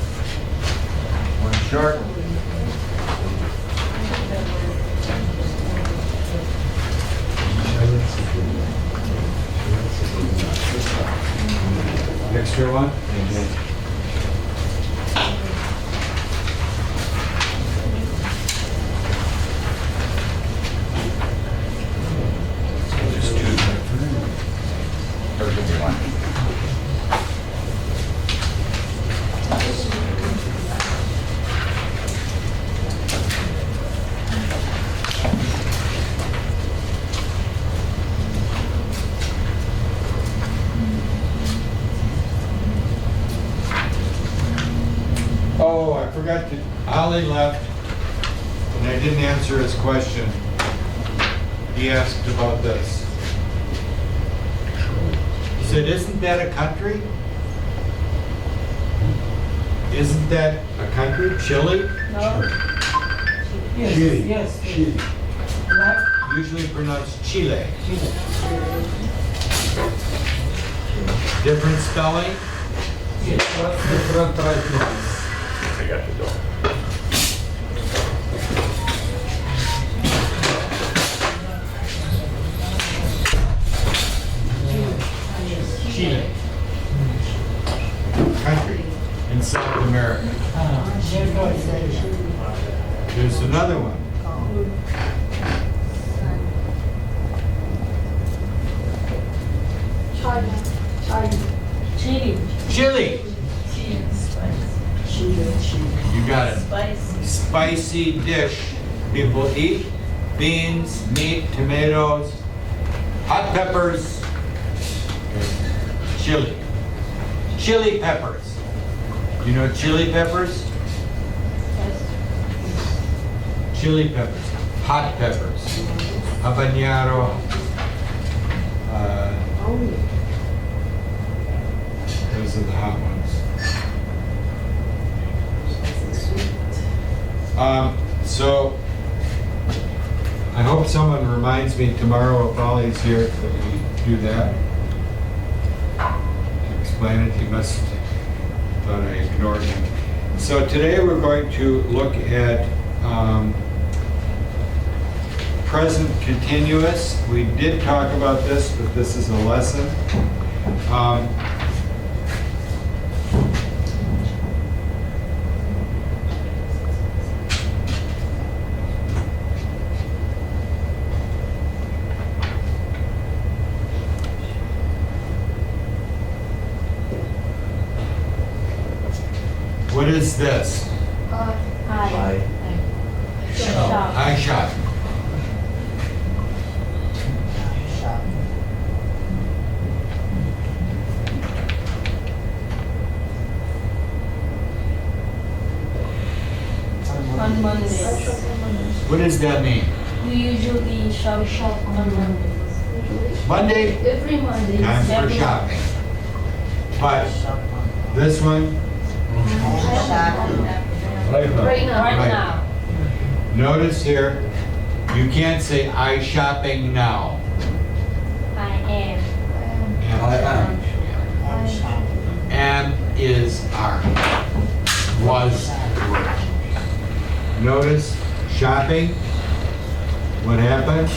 one short? Extra one? Just two. Or give me one. Oh, I forgot to, Ollie left, and I didn't answer his question. He asked about this. He said, isn't that a country? Isn't that a country? Chile? No. Yes, Chile. yes. Chile. Like Usually pronounced Chile. Chile. Different spelling? Different writing. I got the door. Chile. Country in South America. There's another one. Chili. Chile. You got it. Spicy. Spicy dish people eat. Beans, meat, tomatoes, hot peppers, chili. Chili peppers. You know chili peppers? Chili peppers. Hot peppers. Habanero. Those are the hot ones. So I hope someone reminds me tomorrow if Ollie's here that we do that. To explain it, he must have thought I ignored him. So today we're going to look at present continuous. We did talk about this, but this is a lesson. What is this? Hi. Shop. I shot. On Monday. What does that mean? We usually shop on Mondays. Monday, Every Monday. time for every- shopping. But this one, Right now. Right now. Right. notice here, You can't say I shopping now. I am. I am. Am is are. Was the word. Notice shopping. What happened?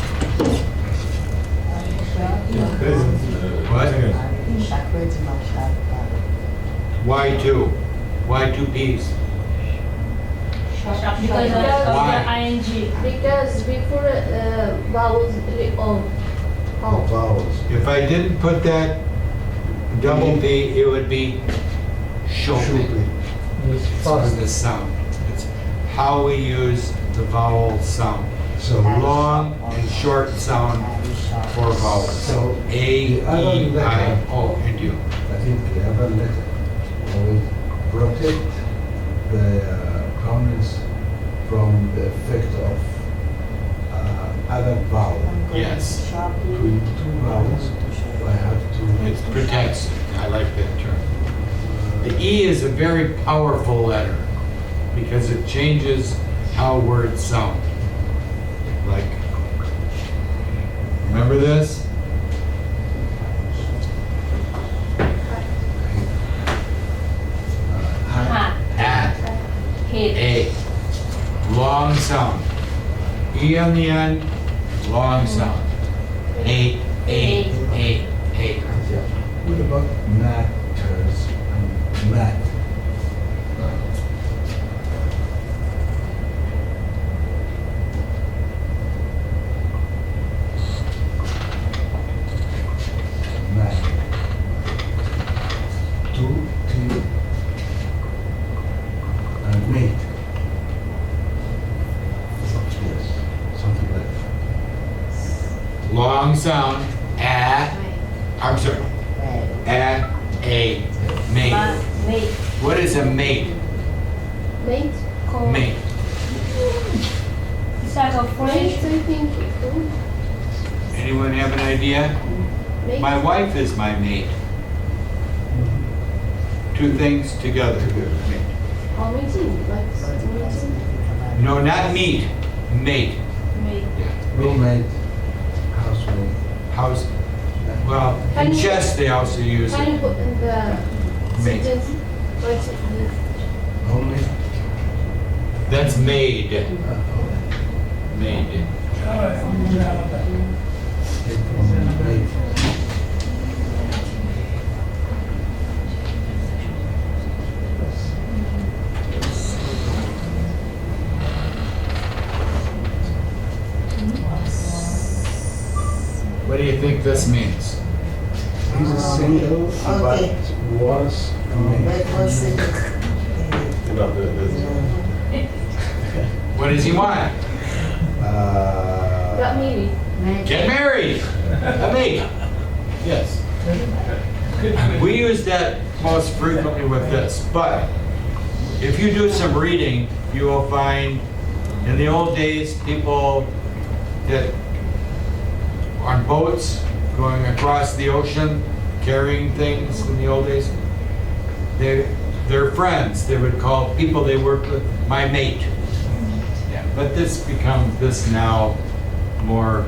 What? Why two? Why two P's? Because Why? of the ing. Because before vowels on. Oh, vowels. If I didn't put that double P, it would be shopping. It's the sound. It's how we use the vowel sound. So Long and short sound for vowels. So, A, E, the other letter- I, O, and U. I think the other letter will protect the pronounce from the effect of other vowel. Yes, Between two vowels, I have to. it protects. I like that term. The E is a very powerful letter because it changes how words sound. Like, remember this? Ha. At, Hit. A. Long sound. E on the end, long sound. A. What about matters and mat? Mat. Two, T, and mate. Yes, something like that. Long sound. I'm sorry. A. Mate. Mate. What is a mate? Mate? Mate. It's like a Mate, French. I think. Anyone have an idea? Mate? My wife is my mate. Two things together. Mate. Or meeting, like meeting. No, not meet. Mate. Mate. Roommate, housemate. House. Well, in chess they also use Can you it. put in the Mate. sentence? Like, the- Only. That's made. Okay. Made. Take from mate. What do you think this means? He's a single, but was a mate. What does he want? Got me. Get married. A mate. Yes. We use that most frequently with this, but if you do some reading, you will find in the old days, people that on boats going across the ocean, carrying things in the old days, they're friends. They would call people they worked with my mate. Yeah, but this becomes this now more.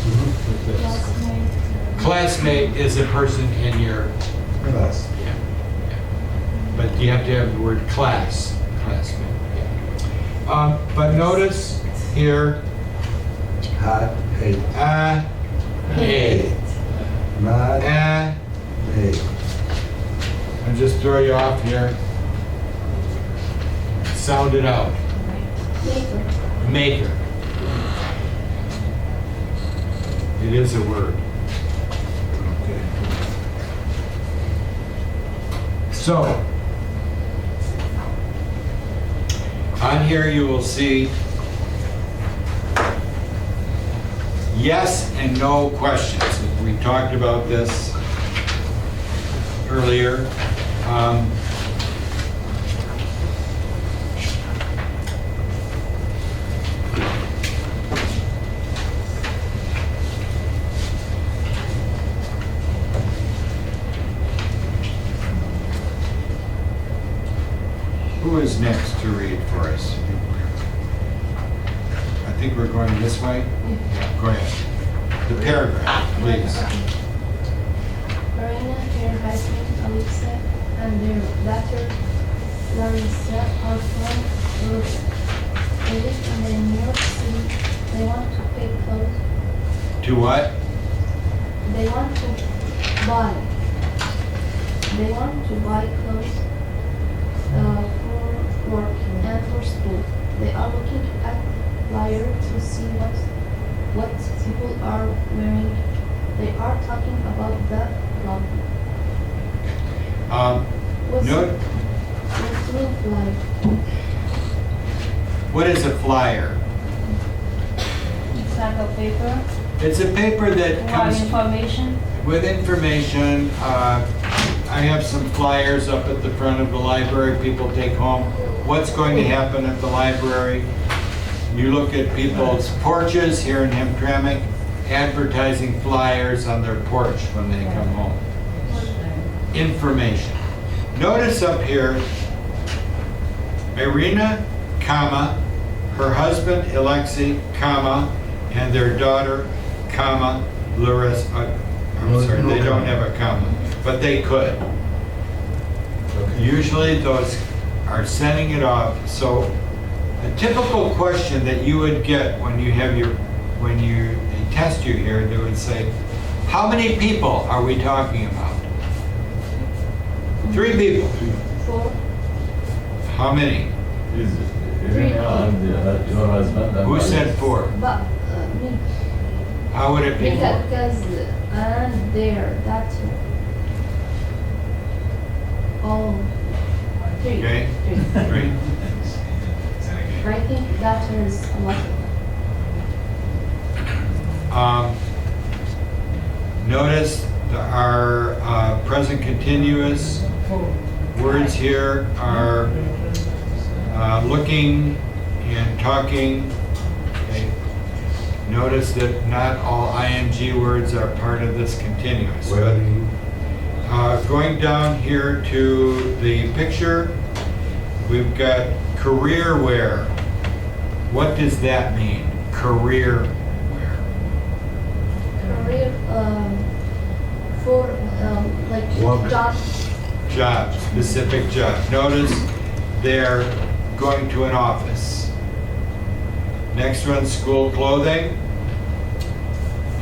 with this. Classmate is a person in your. Class. Yeah, yeah. But you have to have the word class, classmate. Yeah. But notice here, Had, hate. A, Mad, hate. and just throw you off here. Sound it out. Maker. It is a word. Okay. So, on here you will see yes and no questions. We talked about this earlier. Who is next to read for us? think we're going this way. Yeah, go ahead. The paragraph, please. Karina, her husband Alexa, and their daughter Larissa are from Russia. They live in New York City. They want to pay clothes. To what? They want to buy. They want to buy clothes for work and for school. They are looking at flyer to see what people are wearing. They are talking about the club. What's No, mean flyer? what is a flyer? It's like a paper, It's a paper that or comes information. with information. I have some flyers up at the front of the library people take home. What's going to happen at the library? You look at people's porches here in Hamtramck, advertising flyers on their porch when they come home. Information. Notice up here, Irina, comma, her husband Alexei, comma, and their daughter, comma, Larissa. I'm sorry, they don't have a comma, but they could. Usually those are sending it off. So a typical question that you would get when you have they test you here, they would say, how many people are we talking about? 3 people. 4. How many? Is Irina and your husband and Who said 4? But me, How would it be 4? because and their daughter. Oh, 3. Okay. 3. 3. I think daughter is a lot. Notice our present continuous words here are looking and talking. Okay. Notice that not all ing words are part of this continuous. But, Wearing. going down here to the picture, we've got career wear. What does that mean? Career wear. Career for like Work. job. Job, specific job. Notice they're going to an office. Next one, school clothing.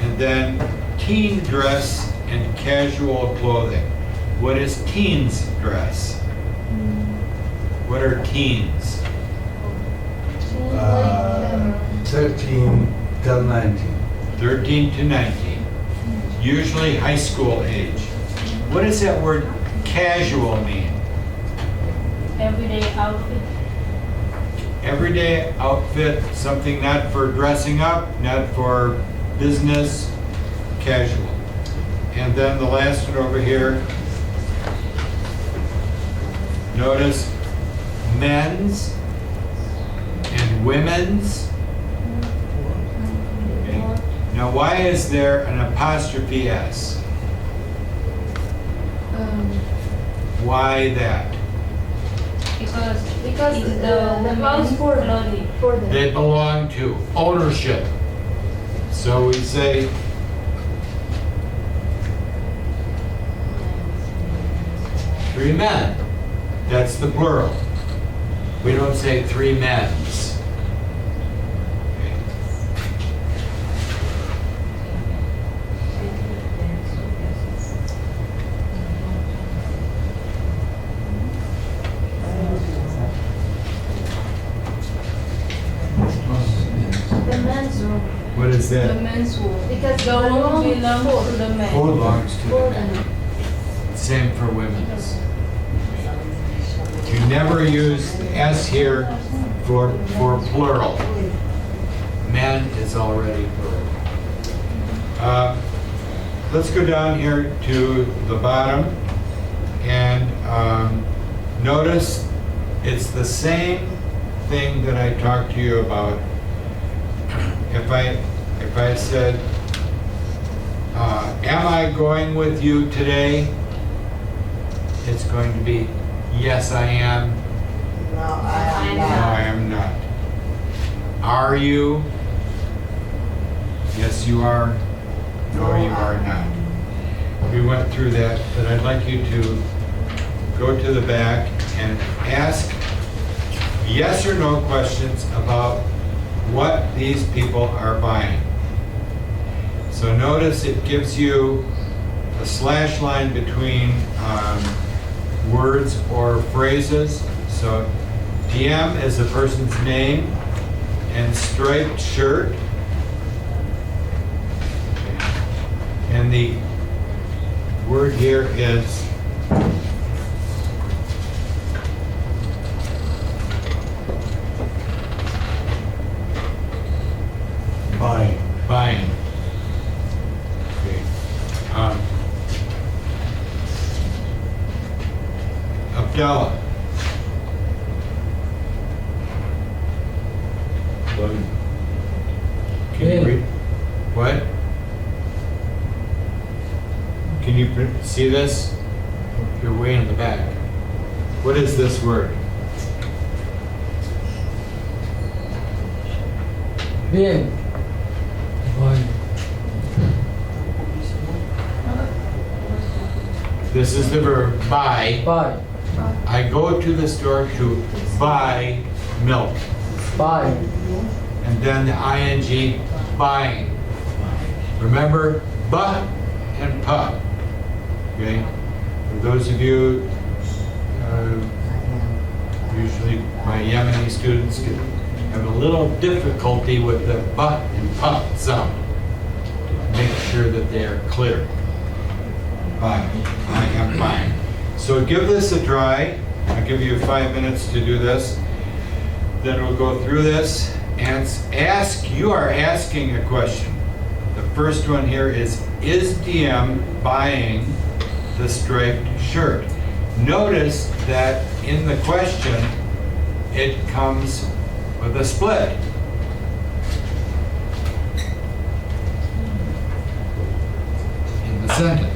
And then teen dress and casual clothing. What is teens dress? What are teens? Like 13 till 19. 13 to 19. Usually high school age. What does that word casual mean? Everyday outfit. Everyday outfit, something not for dressing up, not for business, casual. And then the last one over here, notice men's and women's. Okay. Now, why is there an apostrophe S? Why that? Because because it's the women's house for clothing. them. They belong to ownership. So we say, three men. That's the plural. We don't say 3 men's. Okay. The men's room. What is The that? men's room. Because The room belongs to the men. Belongs to for the them. men. Same for women's. You never use the S here for plural. Men is already plural. Let's go down here to the bottom and notice it's the same thing that I talked to you about. If I said, am I going with you today? It's going to be, yes, I am. I No, I am not. Are you? Yes, you are. No, you are not. We went through that, but I'd like you to go to the back and ask yes or no questions about what these people are buying. So notice it gives you a slash line between words or phrases. So DM is the person's name and striped shirt. And the word here is Buying. buying. Okay. Abdallah. Can you read? What? Can you see this? You're way in the back. What is this word? Bien. This is the verb buy. Buy. I go to the store to buy milk. Buy. And then the ing, buying. Remember, ba and pa. Okay? For those of you, usually my Yemeni students have a little difficulty with the ba and pa sound. Make sure that they are clear. Buy. I am buying. So give this a try. I'll give you 5 minutes to do this. Then we'll go through this and you are asking a question. The first one here is DM buying the striped shirt? Notice that in the question, it comes with a split. In the sentence.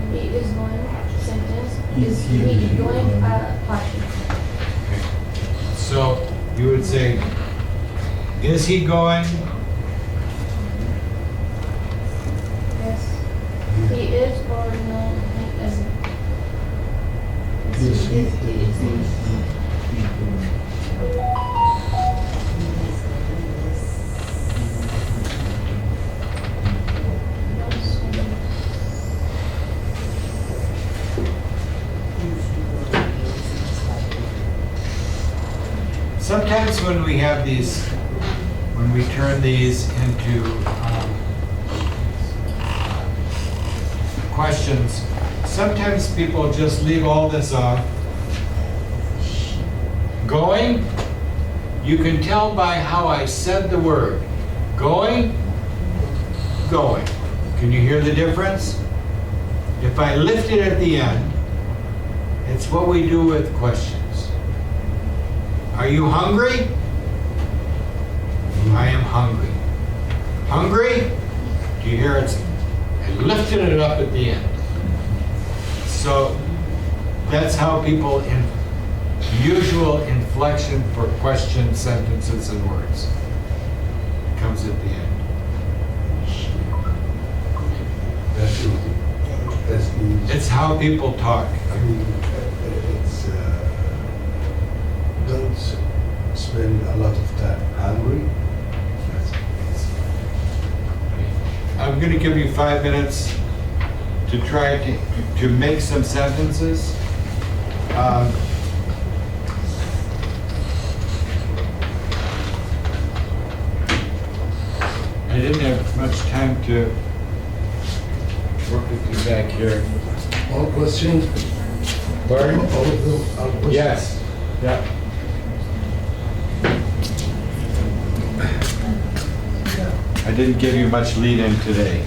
He is going, sentence, is he going a party? So you would say, is he going? Yes. He is or no, he isn't. Yes, he is. Sometimes when we have these, when we turn these into questions, sometimes people just leave all this off. Going, you can tell by how I said the word. Going, going. Can you hear the difference? If I lift it at the end, it's what we do with questions. Are you hungry? I am hungry. Hungry? Do you hear it? I lifted it up at the end. So that's how people usual inflection for question sentences and words comes at the end. That's easy. That's easy. It's how people talk. I mean, it's, don't spend a lot of time hungry. I'm going to give you 5 minutes to try to make some sentences. I didn't have much time to work with you back here. All questions? Pardon? All questions? Yes. Yeah. I didn't give you much lead in today.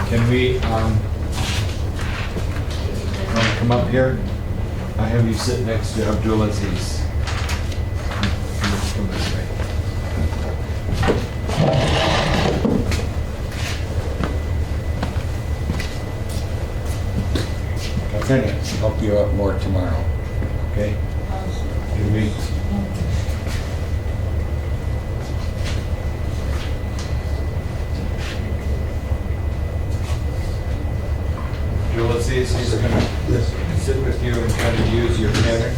Can we come up here. I have you sit next to Abdulaziz. Come this way. I'm gonna help you out more tomorrow. Okay? You meet. Abdulaziz, he's gonna sit with you and kind of use your pattern.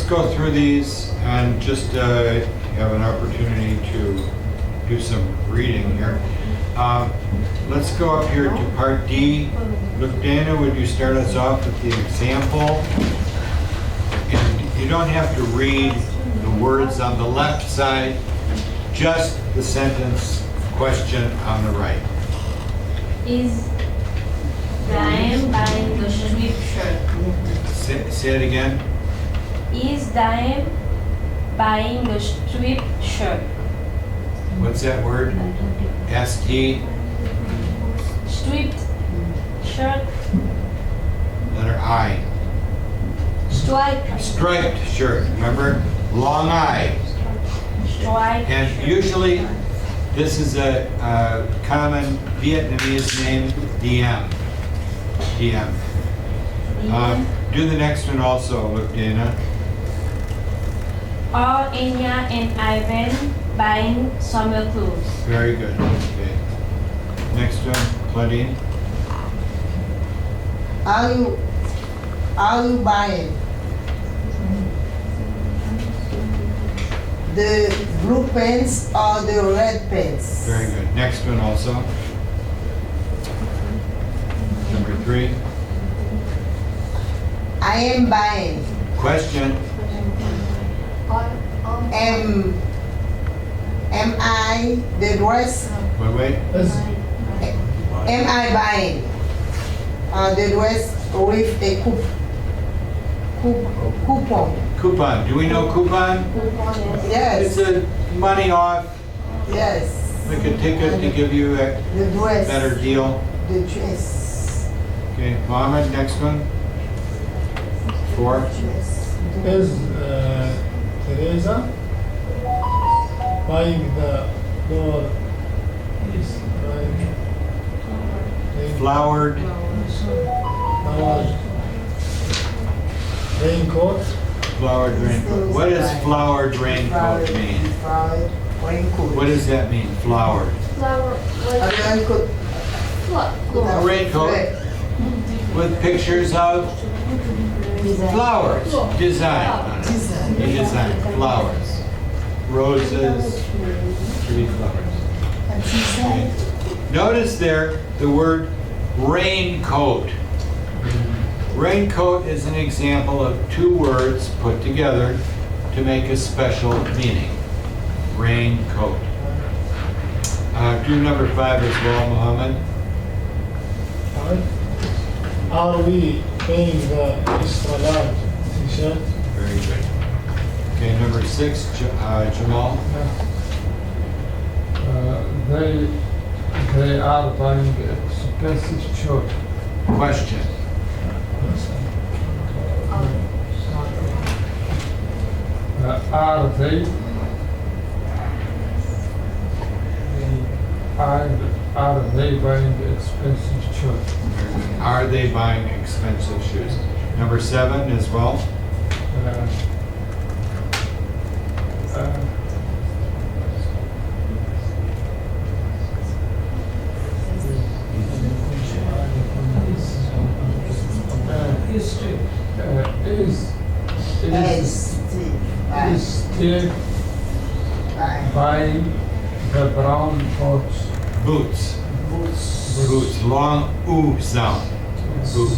let's go through these and just have an opportunity to do some reading here. Let's go up here to part D. Look, Dana, would you start us off with the example? And you don't have to read the words on the left side, just the sentence question on the right. Is Diane buying the strip shirt? Say it again. Is Diane buying the strip shirt? What's that word? S-T, Striped shirt? letter I. Striped. Striped shirt, remember? Long I. Striped And shirt. usually, this is a common Vietnamese name, Diem. Diem. Do the next one also, look, Dana. Are Enya and Ivan buying summer clothes? Very good. Okay. Next one, Claudine. Are you buying the blue pants or the red pants? Very good. Next one also. Number 3. I am buying. Question. Am I the dress? Wait. Am I buying the dress with a coupon? Coupon. Do we know coupon? Yes. It's a money off, Yes. like a ticket to give you a The dress. better deal. The dress. Okay, Mohammed, next one. 4. Dress. Is Teresa buying the door? Is buying Flowered. our raincoat? Flowered raincoat. What does flowered raincoat mean? Flowered raincoat. What does that mean, flowered? Flower, A like, raincoat. A raincoat with pictures of flowers, design on it. You design flowers, roses, pretty flowers. Okay. Notice there the word raincoat. Raincoat is an example of 2 words put together to make a special meaning. Raincoat. Do number 5 as well, Mohammed. Are we paying the extra large t-shirt? Very good. Okay, number 6, Jamal. They are buying expensive shirt. Question. Are they buying expensive shirt? Are they buying expensive shoes? Number 7 as well. Is Steve buying the brown coats? Boots. Boots. Long oo sound. Boots.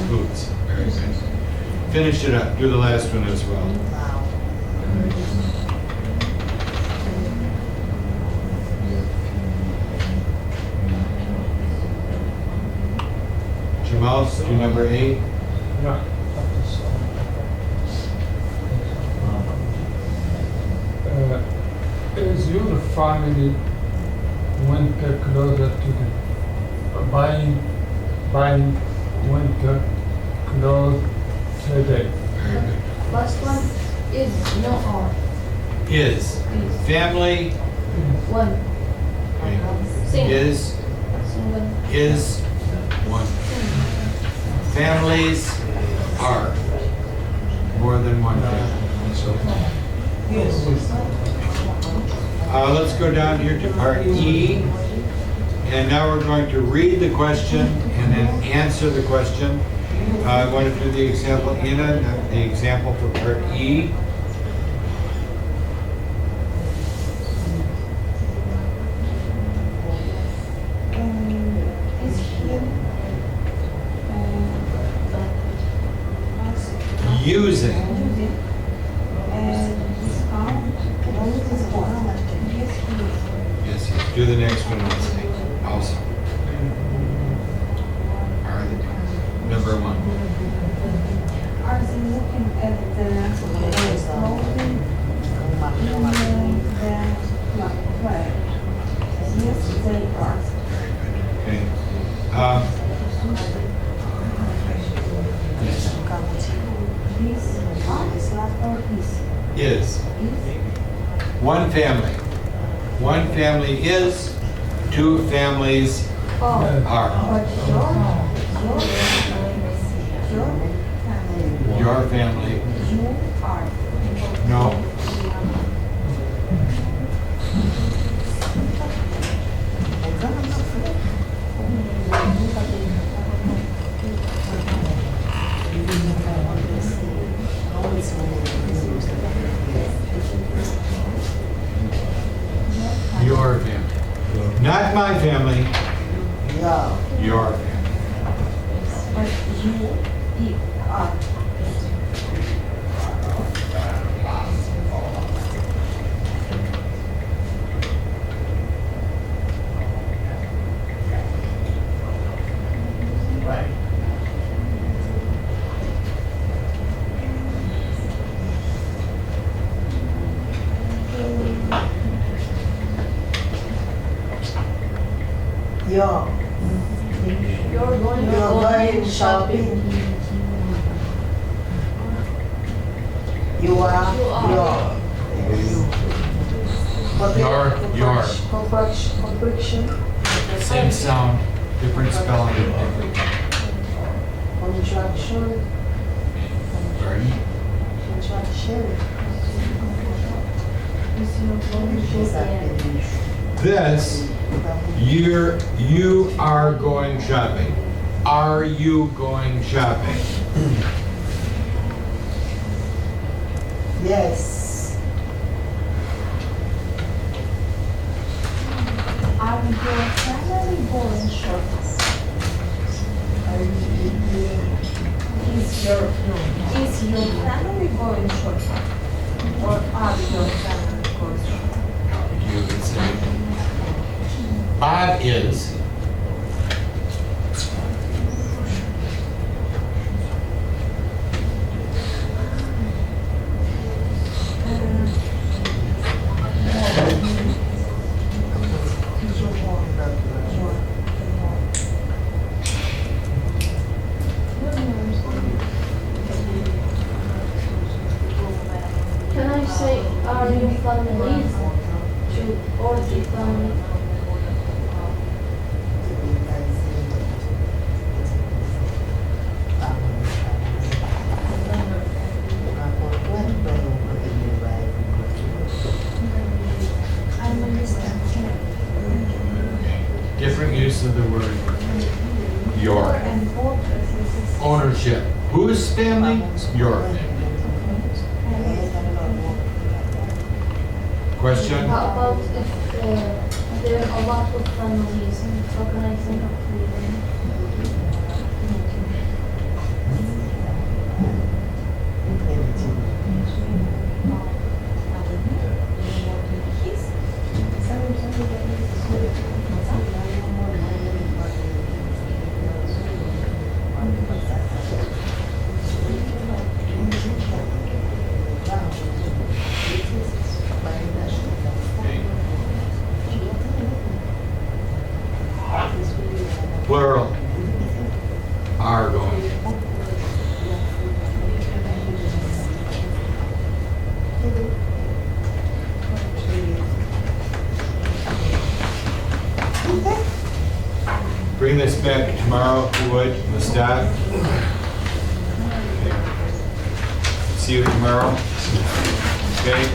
Boots. Very good. Finish it up. Do the last one as well. Jamal, do number 8. Yeah. Is your family winter clothes to the buying winter clothes today? Very good. last one is no R. Is. Family One. Sing. is one. Families are more than one family. Let's go down here to part E. And now we're going to read the question and then answer the question. I want to do the example, Ina, the example for part E. Is here Using. discount? Yes, yes. Do the next one also. Are the, number one. Are they looking at the clothing in the where? Yes, they are. Okay. This or this? Is. One family. One family is, two families Oh, are. but your family, Your family, you are. no. Your family. Not my family, Yeah. your family. But you are. Yeah. You're going You're going shopping. You are. You are. Your. Your. Contraction. Same sound, different spelling, different. Contraction. Pardon? Contraction. This, you are going shopping. Are you going shopping? Yes. Are your family going shopping? Is your family going shopping? Or are your family going shopping? You could say, Bob is. Can I say, are you families to or the family? I'm understanding. Different use of the word your. And both is Ownership. Whose family? Your family. Question? How about if there are a lot of families? How can I think of them? Plural. Are going. Bring this back tomorrow, if you would, the staff. Okay. See you tomorrow. Okay?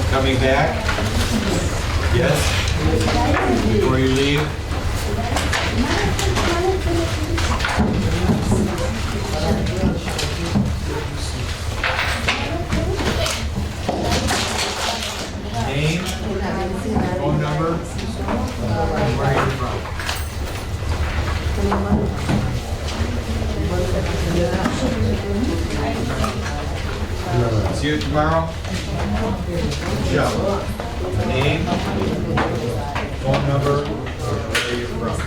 Coming back? Yes? Before you leave? Name, phone number, and where you're from. See you tomorrow. Good job. Name, phone number, and where you're from.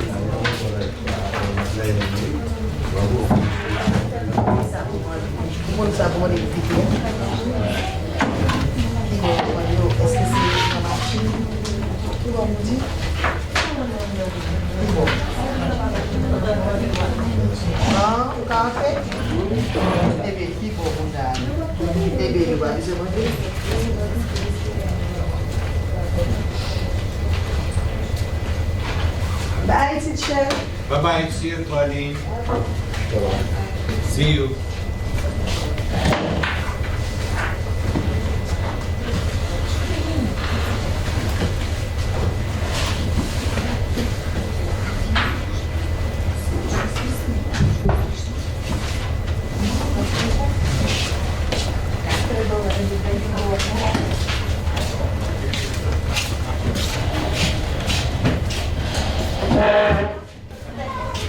Ah, o café? Teve aqui, pô, teve igual, isso é muito. Bye, teacher. Bye-bye, see you, Claudine. See you.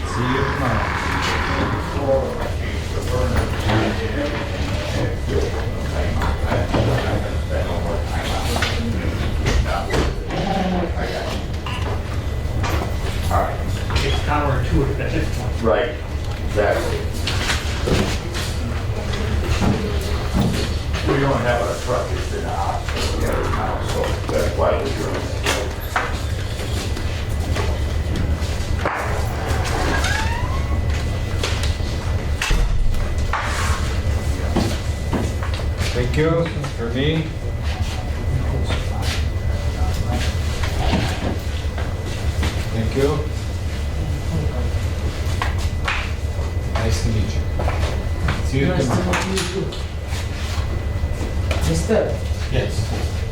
See you tomorrow. It's counterintuitive at this point. Right, exactly. We don't have a truck, it's in the hospital, the other now, so that's why we're doing it. Thank you for me. Thank you. Nice to meet you. See you tomorrow. Mister, Yes.